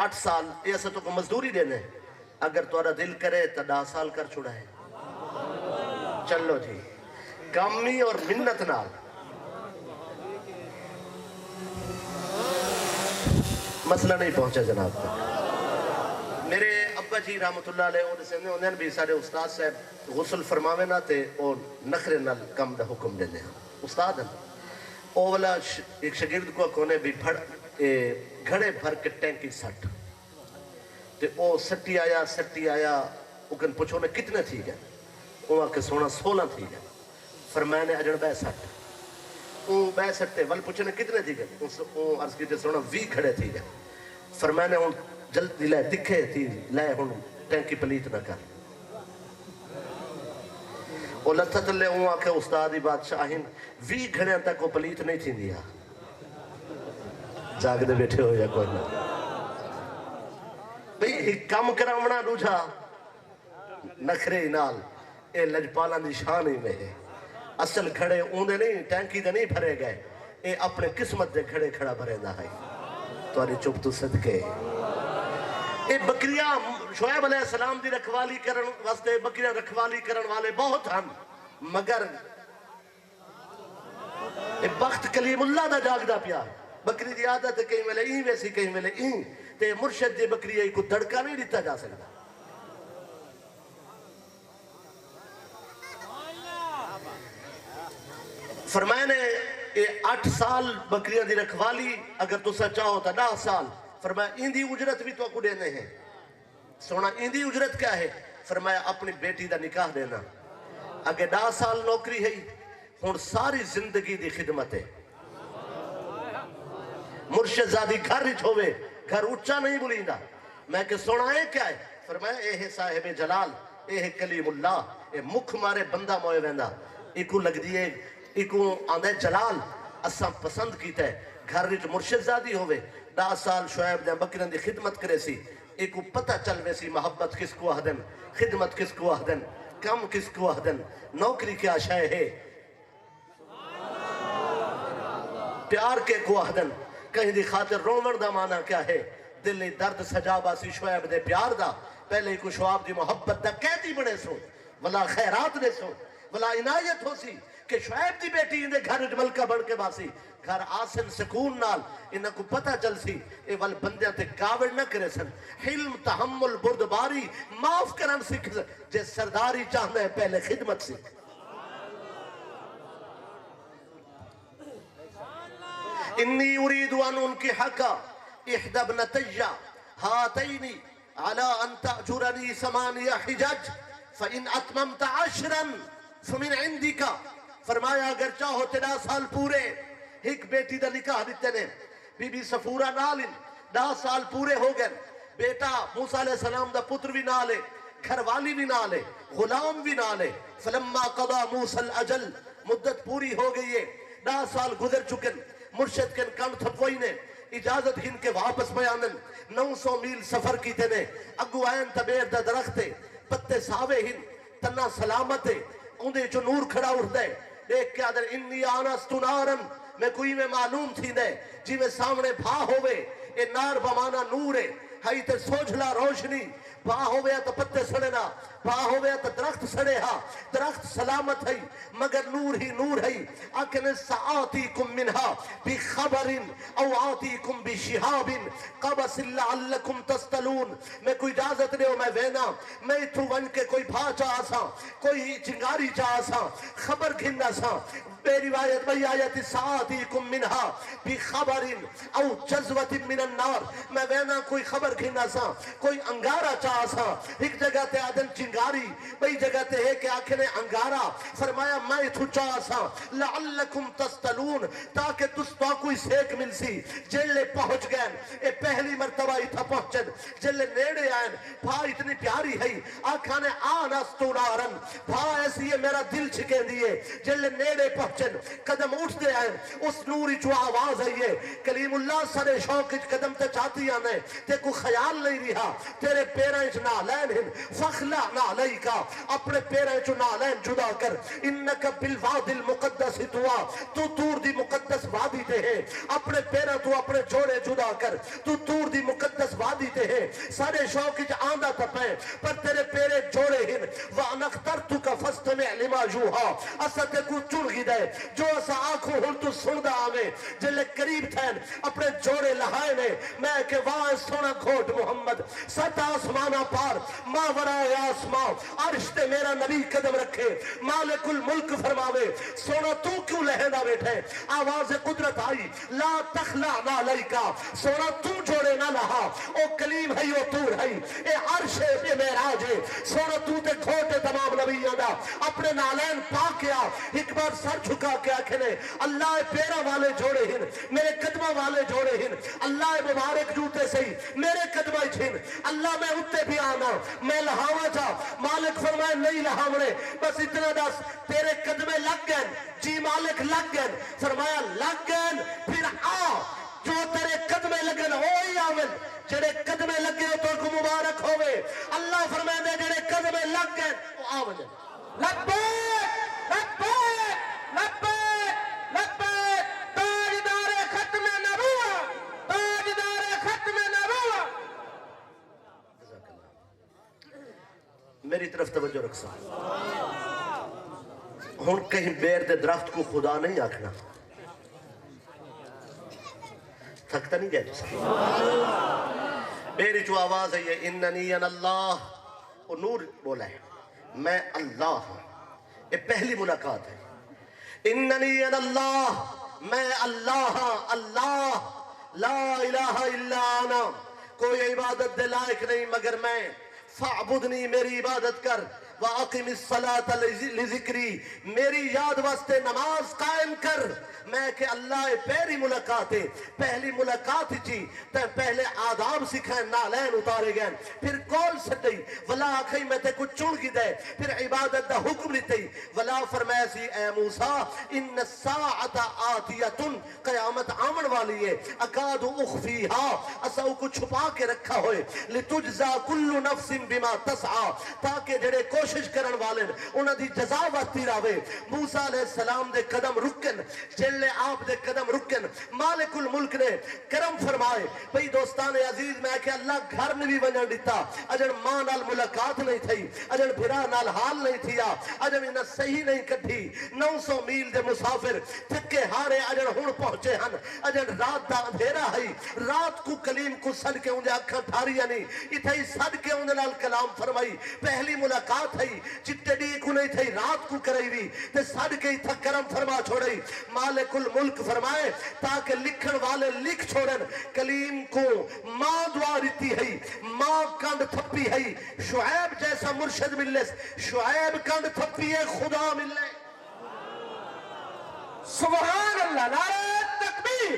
8 سال یہ ایسا تو کو مزدوری دینے اگر تورا دل کرے تو 10 سال کر چھوڑا ہے چلو جی کامی اور منت نال مسئلہ نہیں پہنچا جناب تک میرے ابا جی رحمت اللہ علیہ انہوں نے بھی سارے استاد صاحب غسل فرماوے نہ تے اور نخرے نال کم دا حکم دینے ہیں استاد ہیں او والا ایک شاگرد کو کونے بھی گھڑے بھر کے ٹینکی سٹ تے او سٹی آیا اکن پوچھو نے کتنے تھی گئے وہاں کے سونا 16 تھی گئے فرمائے نے اجڑ بے سٹ او بے سٹے وال پوچھو نے کتنے تھی گئے او عرض کی تے سونا 20 گھڑے تھی گئے فرمائے نے جلدی لے دکھے تھی لے ہوں ٹینکی پلیت نہ کر وہ لتھت لے ہوں آکے استادی بادشاہین 20 گھڑیاں تک وہ پلیت نہیں تھی دیا جاگ دے بیٹھے ہو یا کوئی نہ بھئی کم کرامنا روجھا نخرے نال اے لجپالا نشانی میں ہے اصل گھڑے اوندے نہیں ٹینکی دے نہیں بھرے گئے اے اپنے قسمت دے گھڑے کھڑا بھرے دا ہے تو آری چپ تو صدقے اے بکریاں شعیب علیہ السلام دی رکھوالی کرن واسطے بکریاں رکھوالی کرن والے بہت ہم مگر اے بخت کلیم اللہ دا جاگ دا پیا بکری دی عادت ہے کہیں ملے این ویسی کہیں ملے این تے مرشد دی بکری کو دڑکا نہیں دیتا جا سکتا فرمائے نے 8 سال بکریاں دی رکھوالی اگر تو سچا ہوتا 10 سال فرمایا ایندی اجرت بھی تو کو دینے ہیں سونا ایندی اجرت کیا ہے فرمایا اپنی بیٹی دا نکاح دینا اگر 10 سال نوکری ہے ہون ساری زندگی دی خدمت ہے مرشد زادی گھر رچ ہوئے گھر اچھا نہیں بولیندا میں کہ سونا ہے کیا ہے فرمایا اے ہے صاحب جلال اے ہے کلیم اللہ اے مکھ مارے بندہ موئے ویندہ ایکو لگ دیئے ایکو آندھے جلال اساں پسند کیتا ہے گھر رچ مرشد زادی ہوئے 10 سال شعیب دے بکرن دی خدمت کرے سی ایک پتہ چلوے سی محبت کس کو اہدن خدمت کس کو اہدن کم کس کو اہدن نوکری کیا شے ہے پیار کے کو اہدن کہیں دی خاطر رومن دا مانا کیا ہے دلی درد سجابہ سی شعیب دے پیار دا پہلے کو شعیب دی محبت دا کہتی بڑے سو ولا خیرات دے سو ولا عنایت ہو سی کہ شعیب دی بیٹی اندے گھر ملکہ بڑھ کے باسی گھر آسن سکون نال انہاں کو پتہ چل سی اے وال بندیاں تے کاوڑ نہ کرے سن حلم تحمل بردباری معاف کرن سکھ جے سرداری چاہنا ہے پہلے خدمت سکھ انی اريد ان انکحک احدى ابنتي هاتين على ان تأجرني 8 حجج فان اتممت 10 فمن عندك فرمایا اگر چاہو 13 سال پورے ایک بیٹی دا نکاح دیتے نے بی بی صفورہ نالن 10 سال پورے ہو گئے بیٹا موسیٰ علیہ السلام دا پتر بھی نالے گھر والی بھی نالے غلام بھی نالے فلما قضا موسیٰ الاجل مدت پوری ہو گئی ہے 10 سال گزر چکن مرشد کن کن تھپوئی نے اجازت ہن کے واپس بیانن 900 میل سفر کی تے نے اگو آئین تبیر دا درختے پتے ساوے ہن تنہ سلامتے اندے جو نور کھڑا اٹھ دے دیکھ کے آدھر انی آنستو نارن میں کوئی میں معلوم تھی دے جی میں سامنے بھا ہوئے اے نار بمانا نور ہے ہائی تے سوجھلا روشنی پا ہویا تو پتے سڑے نا پا ہویا تو درخت سڑے ہا درخت سلامت ہے مگر نور ہی نور ہے اکن سآتیکم منہا بخبر او آتیکم بشہاب قبس لعلکم تستلون میں کوئی اجازت نہیں ہو میں وینا میں اتھو ون کے کوئی بھا چاہ سا کوئی چنگاری چاہ سا خبر گھننا سا بے روایت بھئی آیت سآتیکم منہا بخبر او جزوت من النار میں وینا کوئی خبر گھننا سا کوئی انگارہ چاہ سا ایک جگہ تے آدن چنگاری بئی جگہ تے ہے کہ آکھنے انگارہ فرمایا میں اتھو چاہ سا لعلکم تستلون تاکہ تس تو کوئی سیک مل سی جلے پہنچ گئے اے پہلی مرتبہ اتھا پہنچن جلے نیڑے آئیں بھا اتنی پیاری ہے آکھانے آنا ستونارن بھا ایسی ہے میرا دل چھکے دیئے جلے نیڑے پہنچن قدم اٹھ دے آئیں اس نوری جو آواز ہے یہ کلیم اللہ سر شوق قدم تے چاہتی آنے تے کو خیال نہیں رہا تیرے پیریں چ نالین ہن فخلع نالیکا اپنے پیریں چ نالین جدا کر انکا بالواد المقدس توا تو تور دی مقدس وادی تے ہے اپنے پیریں تو اپنے جوڑے جدا کر تو تور دی مقدس وادی تے ہے سارے شوق آندہ تپیں پر تیرے پیرے جوڑے ہن وَأَنَ اخْتَرْتُكَ فَاسْتَمِعْ لِمَا جُوحَا اسا تے کو چن گی دے جو اسا آنکھوں ہن تو سن دا آمیں جلے قریب تھین اپنے جوڑے لہائے نے میں کہ واہ سونا گھوٹ محمد ست آسمانہ پار ماں ورائے آسمان عرش تے میرا نبی قدم رکھے مالک الملک فرماوے سونا تو کیوں لہنہ بیٹھے آواز قدرت آئی لا تخلع نالیکا سونا تو جوڑے نہ لہا او کلیم ہے او تور ہے اے عرش ہے اے معراج ہے سونا تو تے کھوٹے تمام نبیوں دا اپنے نالین پا کیا ایک بار سر جھکا کے آکھنے اللہ پیرا والے جوڑے ہن میرے قدمہ والے جوڑے ہن اللہ مبارک جوتے سہی میرے قدمہ چھن اللہ میں اتے بھی آنا میں لہاوا جا مالک فرمائے نہیں لہاونے بس اتنا دس تیرے قدمے لگ گئے جی مالک لگ گئے فرمایا لگ گئے پھر آ جو تیرے قدمے لگن ہوئی آمن جڑے قدمے لگے تو کو مبارک ہوئے اللہ فرمائے دے جڑے قدمے لگ گئے وہ آمن لبیک لبیک لبیک لبیک تاجدار ختم نبوت تاجدار ختم نبوت میری طرف توجہ رکھ سا ہن کہیں بیر دے درخت کو خدا نہیں آکھنا تھکتا نہیں گئے میری جو آواز ہے یہ اننی ان اللہ وہ نور بولا ہے میں اللہ ہوں یہ پہلی ملاقات ہے اننی ان اللہ میں اللہ ہوں اللہ لا الہ الا انا کوئی عبادت دے لائق نہیں مگر میں فاعبدنی میری عبادت کر وَأَقِمِ الصَّلَاةَ لِذِكْرِي میری یاد واسطے نماز قائم کر میں کہ اللہ پہلی ملاقات ہے پہلی ملاقات جی تے پہلے آداب سکھائیں نالین اتارے گئے پھر کول سٹی ولا آکھیں میں تے کچھ چن کی دے پھر عبادت دا حکم لیتی ولا فرمائے سی اے موسیٰ ان الساعت آتیتن قیامت آمن والی ہے اکاد اخفیہا اسا کو چھپا کے رکھا ہوئے لتجزا کل نفس بما تسعا تاکہ جڑے کوشش کرن والن انہاں دی جزا واسطے راوے موسیٰ علیہ السلام دے قدم رکن جلے آپ دے قدم رکن مالک الملک نے کرم فرمائے بھئی دوستان عزیز میں کہ اللہ گھر نے بھی ونجن دیتا اجن ماں نال ملاقات نہیں تھی اجن بھرا نال حال نہیں تھیا اجن انہاں صحیح نہیں کٹھی 900 میل دے مسافر تھکے ہارے اجن ہون پہنچے ہن اجن رات دا اندھیرا ہے رات کو کلیم کو سڑ کے انہیں اکھاں ٹھاریا نہیں اتھائی سڑ کے انہیں نال کلام فرمائی پہلی ملاقات ہے چٹے ڈی کو نہیں تھی رات کو کرائی بھی تے سڑ کے اتھا کرم فرما چھوڑی مالک الملک فرمائے تاکہ لکھن والے لکھ چھوڑن کلیم کو ماں دعا رہتی ہے ماں کانڈ تھپی ہے شعیب جیسا مرشد ملے شعیب کانڈ تھپی ہے خدا ملے سبحان اللہ نعرہ تکبیر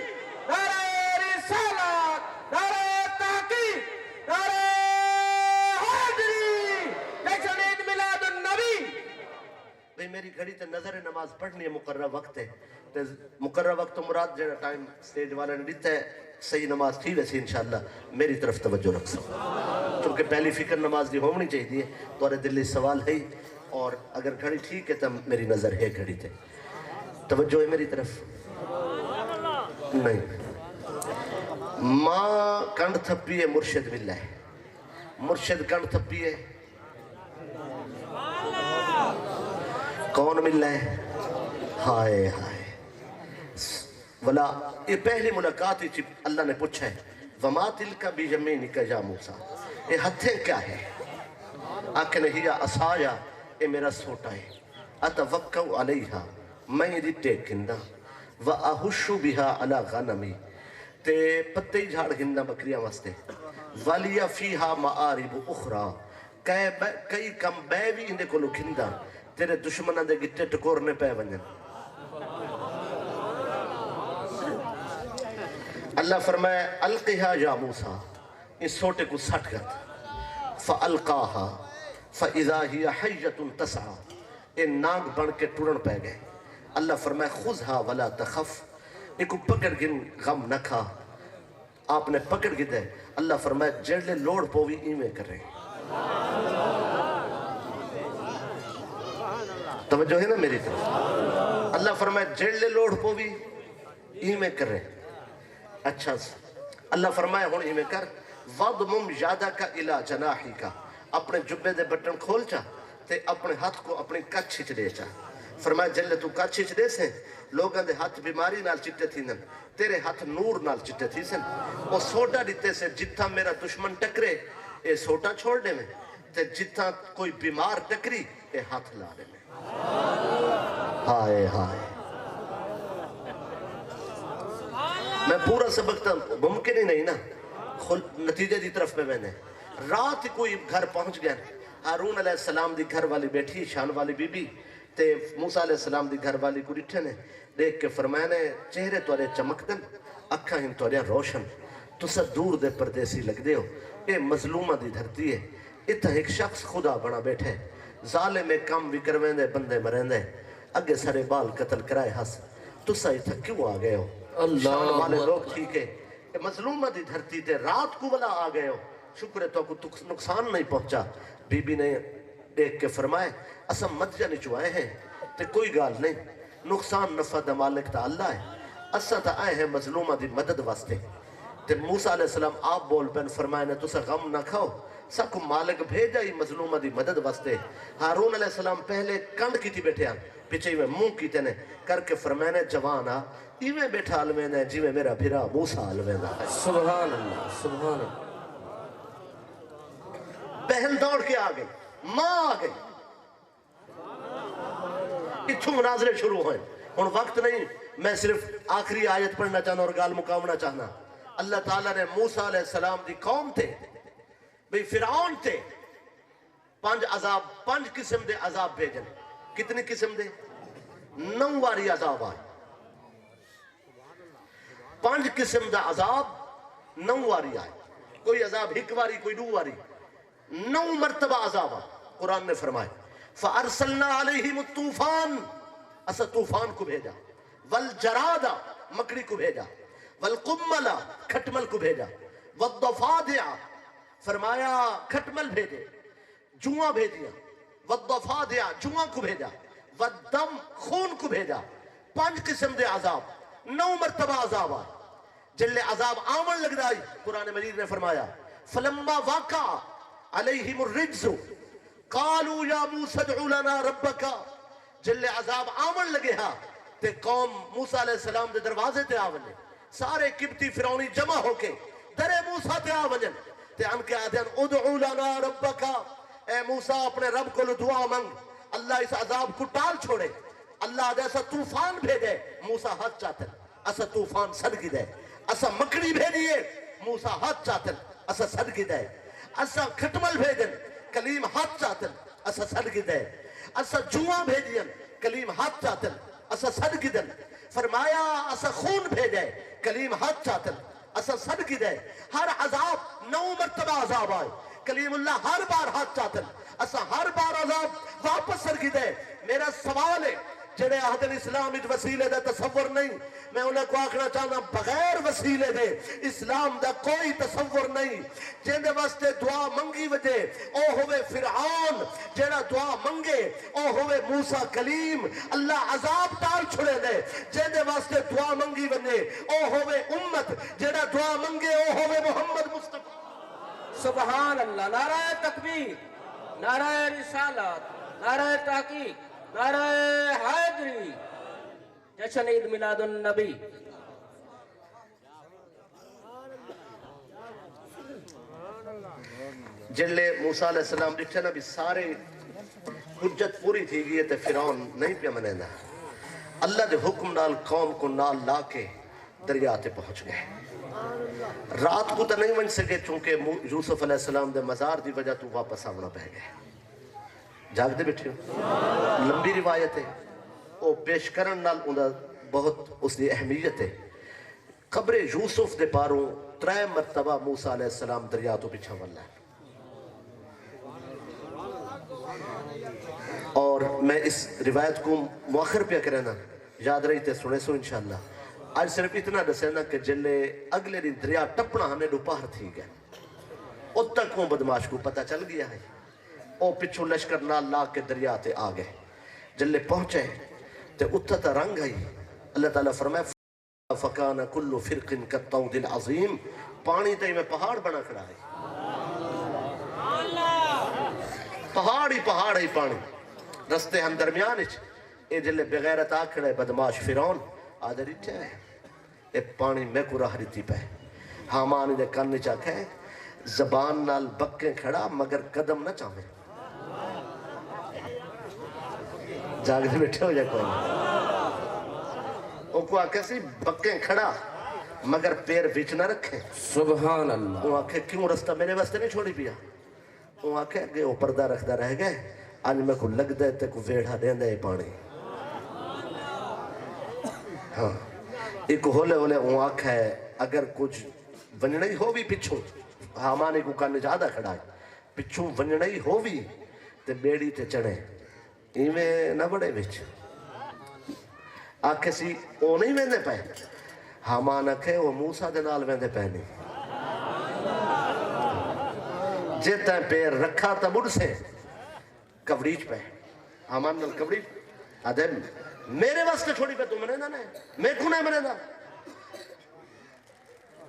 نعرہ رسالت نعرہ تحقیق نعرہ حیدری جشن عید میلاد النبی بھئی میری گھڑی تے نظر نماز پڑھنی ہے مقررہ وقت ہے تے مقررہ وقت مراد جڑا ٹائم سٹیج والا نے دیتا ہے صحیح نماز تھی ویسے انشاءاللہ میری طرف توجہ رکھ سکتا چونکہ پہلی فکر نماز دی ہومنی چاہیے تو اور دلی سوال ہے اور اگر گھڑی ٹھیک ہے تو میری نظر ہے گھڑی تے توجہ ہے میری طرف نہیں ماں کنڈ تھپی ہے مرشد ملا ہے، مرشد کنڈ تھپی ہے کون ملا ہے؟ ہائے ہائے ولا یہ پہلی ملاقات ہی اللہ نے پوچھا ہے وما تلک بیمینک یا موسیٰ، یہ ہتھیں کیا ہے؟ آکھنے ہی عصایا، یہ میرا سوٹا ہے، اتوکّو علیہا، میں یہ ٹیک گندا، وَأَحُشُّ بِهَا عَلَى غَنَمِ، تے پتے ہی جھاڑ گندا بکریاں واسطے، وَلِيَ فِيهَا مَآرِبُ اُخْرَى، کئی کم بے بھی اندے کو لکھندا تیرے دشمنہ دے گٹے ٹکورنے پہ ونجن۔ اللہ فرمائے القیہا یا موسیٰ، اس سوٹے کو سٹ گت، فَأَلْقَاهَا فَإِذَا هِيَ حَيَّةٌ تَسْعَى، یہ ناگ بن کے ٹورن پہ گئے۔ اللہ فرمائے خُذْهَا وَلَا تَخَفْ، ایک کو پکڑ گن غم نہ کھا، آپ نے پکڑ گئے۔ اللہ فرمائے جڑلے لوڑ پوی ایمیں کر رہے ہیں۔ توجہ ہے نا میری طرف؟ اللہ فرمائے جڑلے لوڑ پوی ایمیں کر رہے ہیں۔ اچھا اللہ فرمائے ہون ایمیں کر وَضْمُمْ يَدَكَ إِلَى جَنَاحِكَ، اپنے جبے دے بٹن کھول چا تے اپنے ہاتھ کو اپنی کچھ ہچ دے چا۔ فرمایا جلے تو کچھ ہچ دے سے لوگاں دے ہاتھ بیماری نال چٹے تھی نن، تیرے ہاتھ نور نال چٹے تھی سن۔ وہ سوٹا دیتے سے جتھا میرا دشمن ٹکرے اے سوٹا چھوڑ دے میں، تے جتھا کوئی بیمار ٹکری اے ہاتھ لا دے میں۔ ہائے ہائے میں پورا سبق تا ممکن ہی نہیں نا، نتیجے دی طرف پہ میں نے رات کوئی گھر پہنچ گیا، ہارون علیہ السلام دی گھر والی بیٹھی شان والی بی بی تے موسیٰ علیہ السلام دی گھر والی کو ڈٹھے نے دیکھ کے فرمایا نے چہرے توڑے چمکدن اکھاں ہن توڑے روشن، تسا دور دے پردیسی لگ دے ہو، اے مظلومہ دی دھرتی ہے، اتھا ایک شخص خدا بنا بیٹھے، ظالم کام بھی کروین دے بندے مرین دے، اگے سارے بال قتل کرائے ہس، تسا اتھا کیوں آ گئے ہو؟ شان والے لوگ ٹھیک ہے، اے مظلومہ دی دھرتی تے رات کو بلا آ گئے ہو، شکر ہے تو کو نقصان نہیں پہنچا۔ بی بی نے دیکھ کے فرمائے اسا مدجہ نچوائے ہیں تے کوئی گال نہیں، نقصان نفع دا مالک تا اللہ ہے، اسا تا آئے ہیں مظلومہ دی مدد واسطے۔ تے موسیٰ علیہ السلام آپ بول پہن فرمائے نے تسا غم نہ کھاؤ، سب کو مالک بھیجا ہی مظلومہ دی مدد واسطے۔ ہارون علیہ السلام پہلے کنڈ کی تھی بیٹھے ہیں، پیچھے ہی میں منہ کی تینے کر کے فرمائے نے جوانا ایویں بیٹھا علمین ہے جیویں میرا بھرا موسیٰ علمین ہے۔ سبحان اللہ سبحان اللہ۔ بہن دوڑ کے آ گئی، ماں آ گئی، اتھوں مناظرے شروع ہوئے، ان وقت نہیں، میں صرف آخری آیت پڑھنا چاہنا اور گال مقامنا چاہنا۔ اللہ تعالیٰ نے موسیٰ علیہ السلام دی قوم تھے، بھئی فرعون تھے، 5 قسم دے عذاب بھیجن، کتنی قسم دے؟ 9 واری عذاب آئے، 5 قسم دا عذاب 9 واری آئے، کوئی عذاب 1 واری کوئی 2 واری، 9 مرتبہ عذاب آئے۔ قرآن نے فرمائے فَأَرْسَلْنَا عَلَيْهِمُ الطُّوفَانِ، اسا طوفان کو بھیجا، وَالْجَرَادَ مکڑی کو بھیجا، وَالْقُمَّلَ کھٹمل کو بھیجا، وَالضَّفَادِعَ فرمایا کھٹمل بھیجے، جوہاں بھیجیا، وَالضَّفَادِعَ جوہاں کو بھیجا، وَالدَّم خون کو بھیجا، 5 قسم دے عذاب، 9 مرتبہ عذاب آئے۔ جلے عذاب آمن لگ رہا ہے، قرآن مجید نے فرمایا فَلَمَّا وَاقَعَ عَلَيْهِمُ الرِّجْزُ قَالُوا يَا مُوسَى ادْعُ لَنَا رَبَّكَ، جلے عذاب آمن لگے ہاں تے قوم موسیٰ علیہ السلام دے دروازے تے آونے، سارے قبطی فرعونی جمع ہو کے درے موسیٰ تے آونے تے ان کے آدھین ادعو لنا ربکا، اے موسیٰ اپنے رب کو دعا منگ، اللہ اس عذاب کو ٹال چھوڑے، اللہ آدھے ایسا طوفان بھیجے، موسیٰ ہاتھ چاہتے ایسا طوفان صدقی دے، ایسا مکڑی بھیجیے، موسیٰ ہاتھ چاہتے ایسا صدقی دے، ایسا کھٹمل بھیجن کلیم ہاتھ چاہتے ایسا صدقی دے، ایسا جوہاں بھیجین کلیم ہاتھ چاہتے ایسا صدقی دے، فرمایا ایسا خون بھیجے کلیم ہاتھ چاہتے ایسا صدقی دے۔ ہر عذاب 9 مرتبہ عذاب آئے، کلیم اللہ ہر بار ہاتھ چاہتے ایسا ہر بار عذاب واپس صدقی دے۔ میرا سوال ہے جنہیں عہد الاسلام ایک وسیلے دے تصور نہیں، میں انہیں کو آکھنا چاہنا بغیر وسیلے دے اسلام دا کوئی تصور نہیں۔ جنہیں واسطے دعا منگی وجہ او ہوئے فرعون، جنہیں دعا منگے او ہوئے موسیٰ کلیم، اللہ عذاب ٹال چھڑے دے۔ جنہیں واسطے دعا منگی وجہ او ہوئے امت، جنہیں دعا منگے سبحان اللہ، نعرہ تکبیر، نعرہ رسالت، نعرہ تحقیق، نعرہ حیدری، جشن عید میلاد النبی۔ جلے موسیٰ علیہ السلام ڈٹھے نا بھی سارے حجت پوری تھی گئی تے فرعون نہیں پہ منینا، اللہ دے حکم نال قوم کو نال لا کے دریا تے پہنچ گئے۔ رات کو تو نہیں ون سکے چونکہ یوسف علیہ السلام دے مزار دی وجہ تو واپس آمنا پہ گئے۔ جاگ دے بیٹھے ہو، لمبی روایت ہے، او پیش کرن نال اندھا بہت اس دی اہمیت ہے۔ قبر یوسف دے پاروں 3 مرتبہ موسیٰ علیہ السلام دریا تو پیچھا واللہ ہے۔ اور میں اس روایت کو مؤخر پہ کرنا یاد رہی تے سنے سو انشاءاللہ۔ آج صرف اتنا دسینا کہ جلے اگلے دن دریا ٹپنا ہمیں دوپہر تھی گئے، ات تک وہ بدماش کو پتہ چل گیا ہے، او پچھو لشکر نال لا کے دریا تے آ گئے۔ جلے پہنچے تے اتھا تا رنگ آئی، اللہ تعالیٰ فرمائے فَقَانَ كُلُّ فِرْقٍ كَالطَّوْدِ الْعَظِيمِ، پانی تے میں پہاڑ بنا کھڑا ہے، پہاڑ ہی پانی رستے ہم درمیان اچھ۔ اے جلے بغیرت آکھڑے بدماش فرعون آدھے ریٹھے ہے، اے پانی میں کو راہ ریتی پہ حامانی دے کن چاکھے زبان نال بکیں کھڑا مگر قدم نہ چاہمیں۔ جاگ دے بیٹھے ہو جائے کوئی او کو آکھے سی بکیں کھڑا مگر پیر بیچ نہ رکھیں۔ سبحان اللہ۔ وہ آکھے کیوں رستہ میرے واسطے نہیں چھوڑی پیا؟ وہ آکھے کہ وہ پردہ رکھ دا رہ گئے، آج میں کو لگ دے تے کو ویڑھا دیں دے پانی۔ ہاں ایک ہولے وہ آکھے اگر کچھ ونجنئی ہو بھی پچھوں، ہمانے کو کاننے جادہ کھڑا ہے، پچھوں ونجنئی ہو بھی تے بیڑی تے چڑھے ایویں نہ بڑے بچ آکھے سی او نہیں ویندے پہ، ہمان آکھے وہ موسیٰ دے نال ویندے پہ نہیں، جیتا پیر رکھا تا مڑ سے کوریج پہ، ہمان نال کوریج آدھے میرے واسطے چھوڑی پہ تو منے نہ میں کھونے منے نہ۔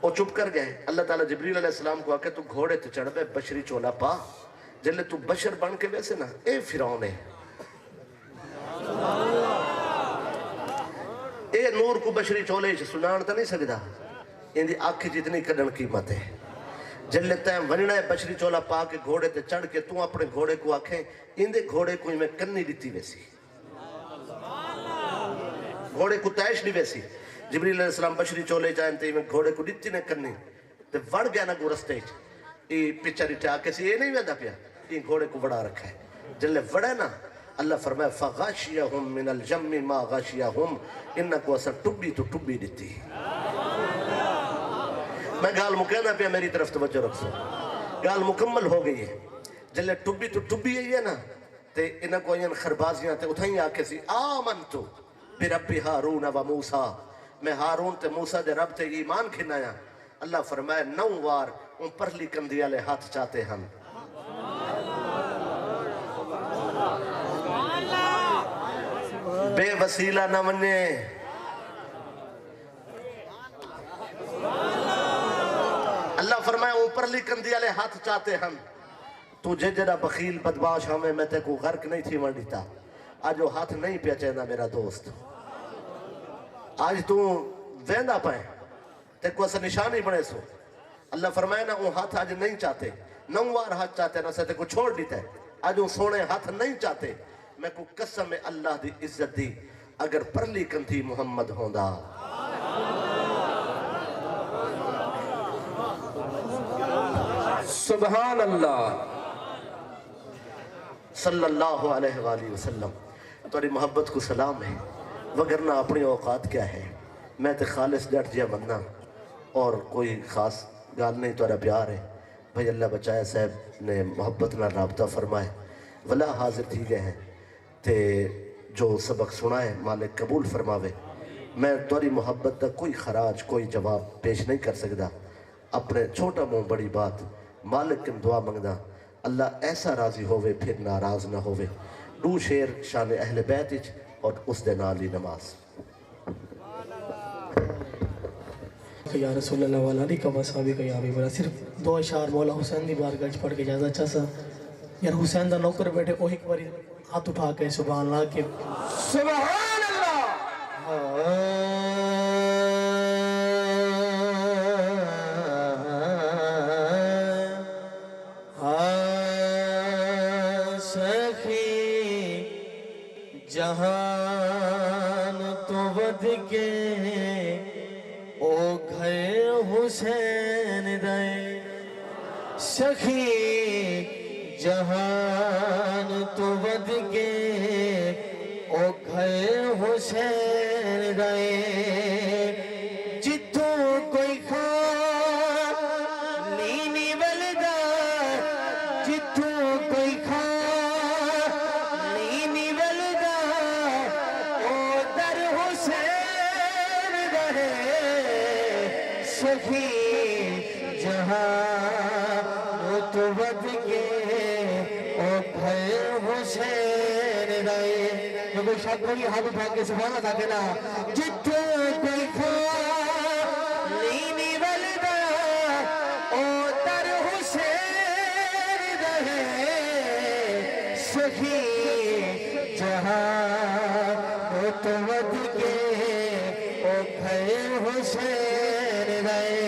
وہ چپ کر گئے۔ اللہ تعالیٰ جبریل علیہ السلام کو آکے تو گھوڑے تے چڑھ بے بشری چولا پا، جلے تو بشر بن کے ویسے نا اے فرعون ہے، اے نور کو بشری چولے سنان تا نہیں سکتا، ان دی آنکھ جتنی کڈن قیمت ہے۔ جلے تیں وننا ہے بشری چولا پا کے گھوڑے تے چڑھ کے تو اپنے گھوڑے کو آکھیں ان دے گھوڑے کو میں کنی دیتی ویسی، گھوڑے کو تیش نہیں ویسی۔ جبریل علیہ السلام بشری چولے جائنتے میں گھوڑے کو دیتی نے کرنی تے وڑ گیا نا گو رستے یہ پچھا ریٹھے آکے سی یہ نہیں ویندہ پیا، یہ گھوڑے کو وڑا رکھا ہے۔ جلے وڑے نا اللہ فرمائے فَغَاشِيَهُمْ مِنَ الْجَمِّ مَا غَاشِيَهُمْ، انہا کو اثر ٹبی تو ٹبی دیتی۔ میں گال مکینہ پہ میری طرف توجہ رکھ سو، گال مکمل ہو گئی ہے۔ جلے ٹبی تو ٹبی ہے نا تے انہا کو این خربازیاں تے اتھائیں آکے سی آمنتو برب ہارون و موسیٰ، میں ہارون تے موسیٰ دے رب تے ایمان کھنایا۔ اللہ فرمائے 9 وار ان پرلی کندیا لے ہاتھ چاہتے ہم، بے وسیلہ نہ مننے، اللہ فرمائے اوپر لی کندی والے ہاتھ چاہتے ہم، تجھے جڑا بخیل بدماش ہمیں میں تے کو غرق نہیں تھی ونڈیتا، آج وہ ہاتھ نہیں پیا چاہنا میرا دوست، آج تو ویندہ پائیں تے کو اسا نشانی بڑے سو۔ اللہ فرمائے نا وہ ہاتھ آج نہیں چاہتے، 9 وار ہاتھ چاہتے نا سے تے کو چھوڑ دیتا ہے، آج وہ سونے ہاتھ نہیں چاہتے۔ میں کو قسم اللہ دی عزت دی اگر پرلی کندھی محمد ہوندہ، سبحان اللہ صلی اللہ علیہ وآلہ وسلم، توری محبت کو سلام ہے، وگرنہ اپنی اوقات کیا ہے، میں تے خالص ڈٹ جیا بننا اور کوئی خاص گال نہیں تورا پیار ہے۔ بھائی اللہ بچائے صاحب نے محبت نہ رابطہ فرمائے، ولا حاضر تھی گئے ہیں تے جو سبق سنائے مالک قبول فرماوے۔ میں توری محبت دا کوئی خراج کوئی جواب پیش نہیں کر سکتا، اپنے چھوٹا موں بڑی بات مالک کن دعا منگدا اللہ ایسا راضی ہوئے پھر ناراض نہ ہوئے۔ 2 شیر شان اہل بیت اچ اور اس دے نالی نماز۔ یا رسول اللہ والا علی کا وصحابی کا یا حبیب اللہ، صرف دو اشعار مولا حسین دی بارگاہ وچ پڑھ کے اجازت چاہ سا یار حسین دا نوکر بیٹھے وہ ایک باری ہاتھ اٹھا کے سبحان اللہ کے سبحان اللہ سخی جہان تو ود کے او گھر حسین دے سخی جہان تو ود کے او گھر حسین دے جتوں کوئی خالی نہیں ولدا جتوں کوئی خالی نہیں ولدا او در حسین رہے سخی جہاں تو ود کے او گھر حسین رہے جو کوئی شاید کوئی ہاتھ اٹھا کے سبحان اللہ کہنا جتوں کوئی خالی نہیں ولدا او در حسین رہے سخی جہاں تو ود کے او گھر حسین رہے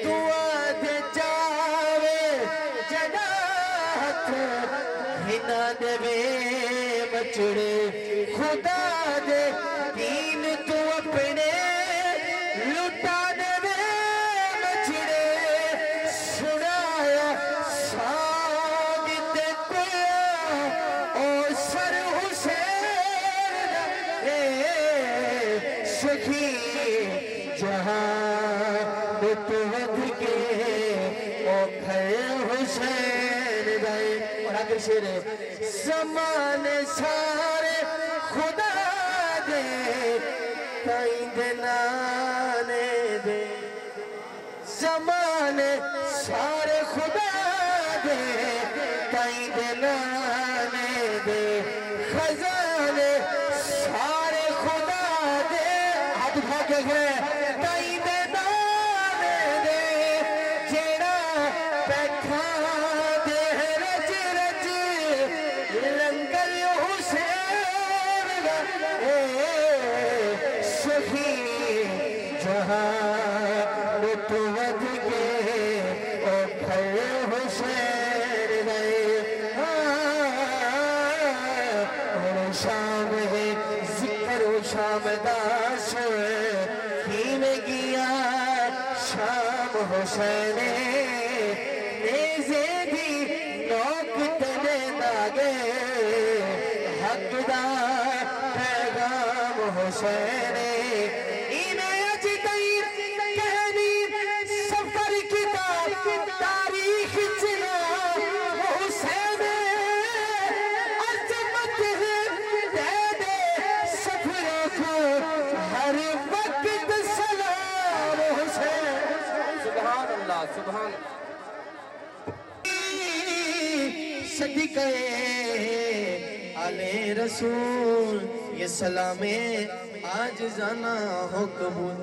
دعا دے جاوے جنات ہنا دے وے بچڑے خدا دے دین تو اپنے لٹا دے وے بچڑے سنایا ساگت کویا او سر حسین اے سخی جہاں تو ود کے او گھر حسین دے اور آخر شعر ہے زمانے سارے خدا دے قائد نانے دے زمانے سارے خدا دے قائد نانے دے خزانے سارے خدا دے ہاتھ اٹھا کے گئے قائد نانے دے جیڑا بیٹھا دے رج رج لنگر حسین اے سخی جہاں تو ود کے او گھر حسین رہے اور شام ہے ذکر و شام داس کی میں گیا شام حسین نیزے دی نوک تنے داگے حق دا پیغام حسین انہیں اج تیر کہنی سفر کتاب تاریخ چنا حسین عظمت ہے دے دے سفروں کو ہر وقت سلام حسین سبحان اللہ سبحان صدقے آلِ رسول یہ سلام آج زانا ہو قبول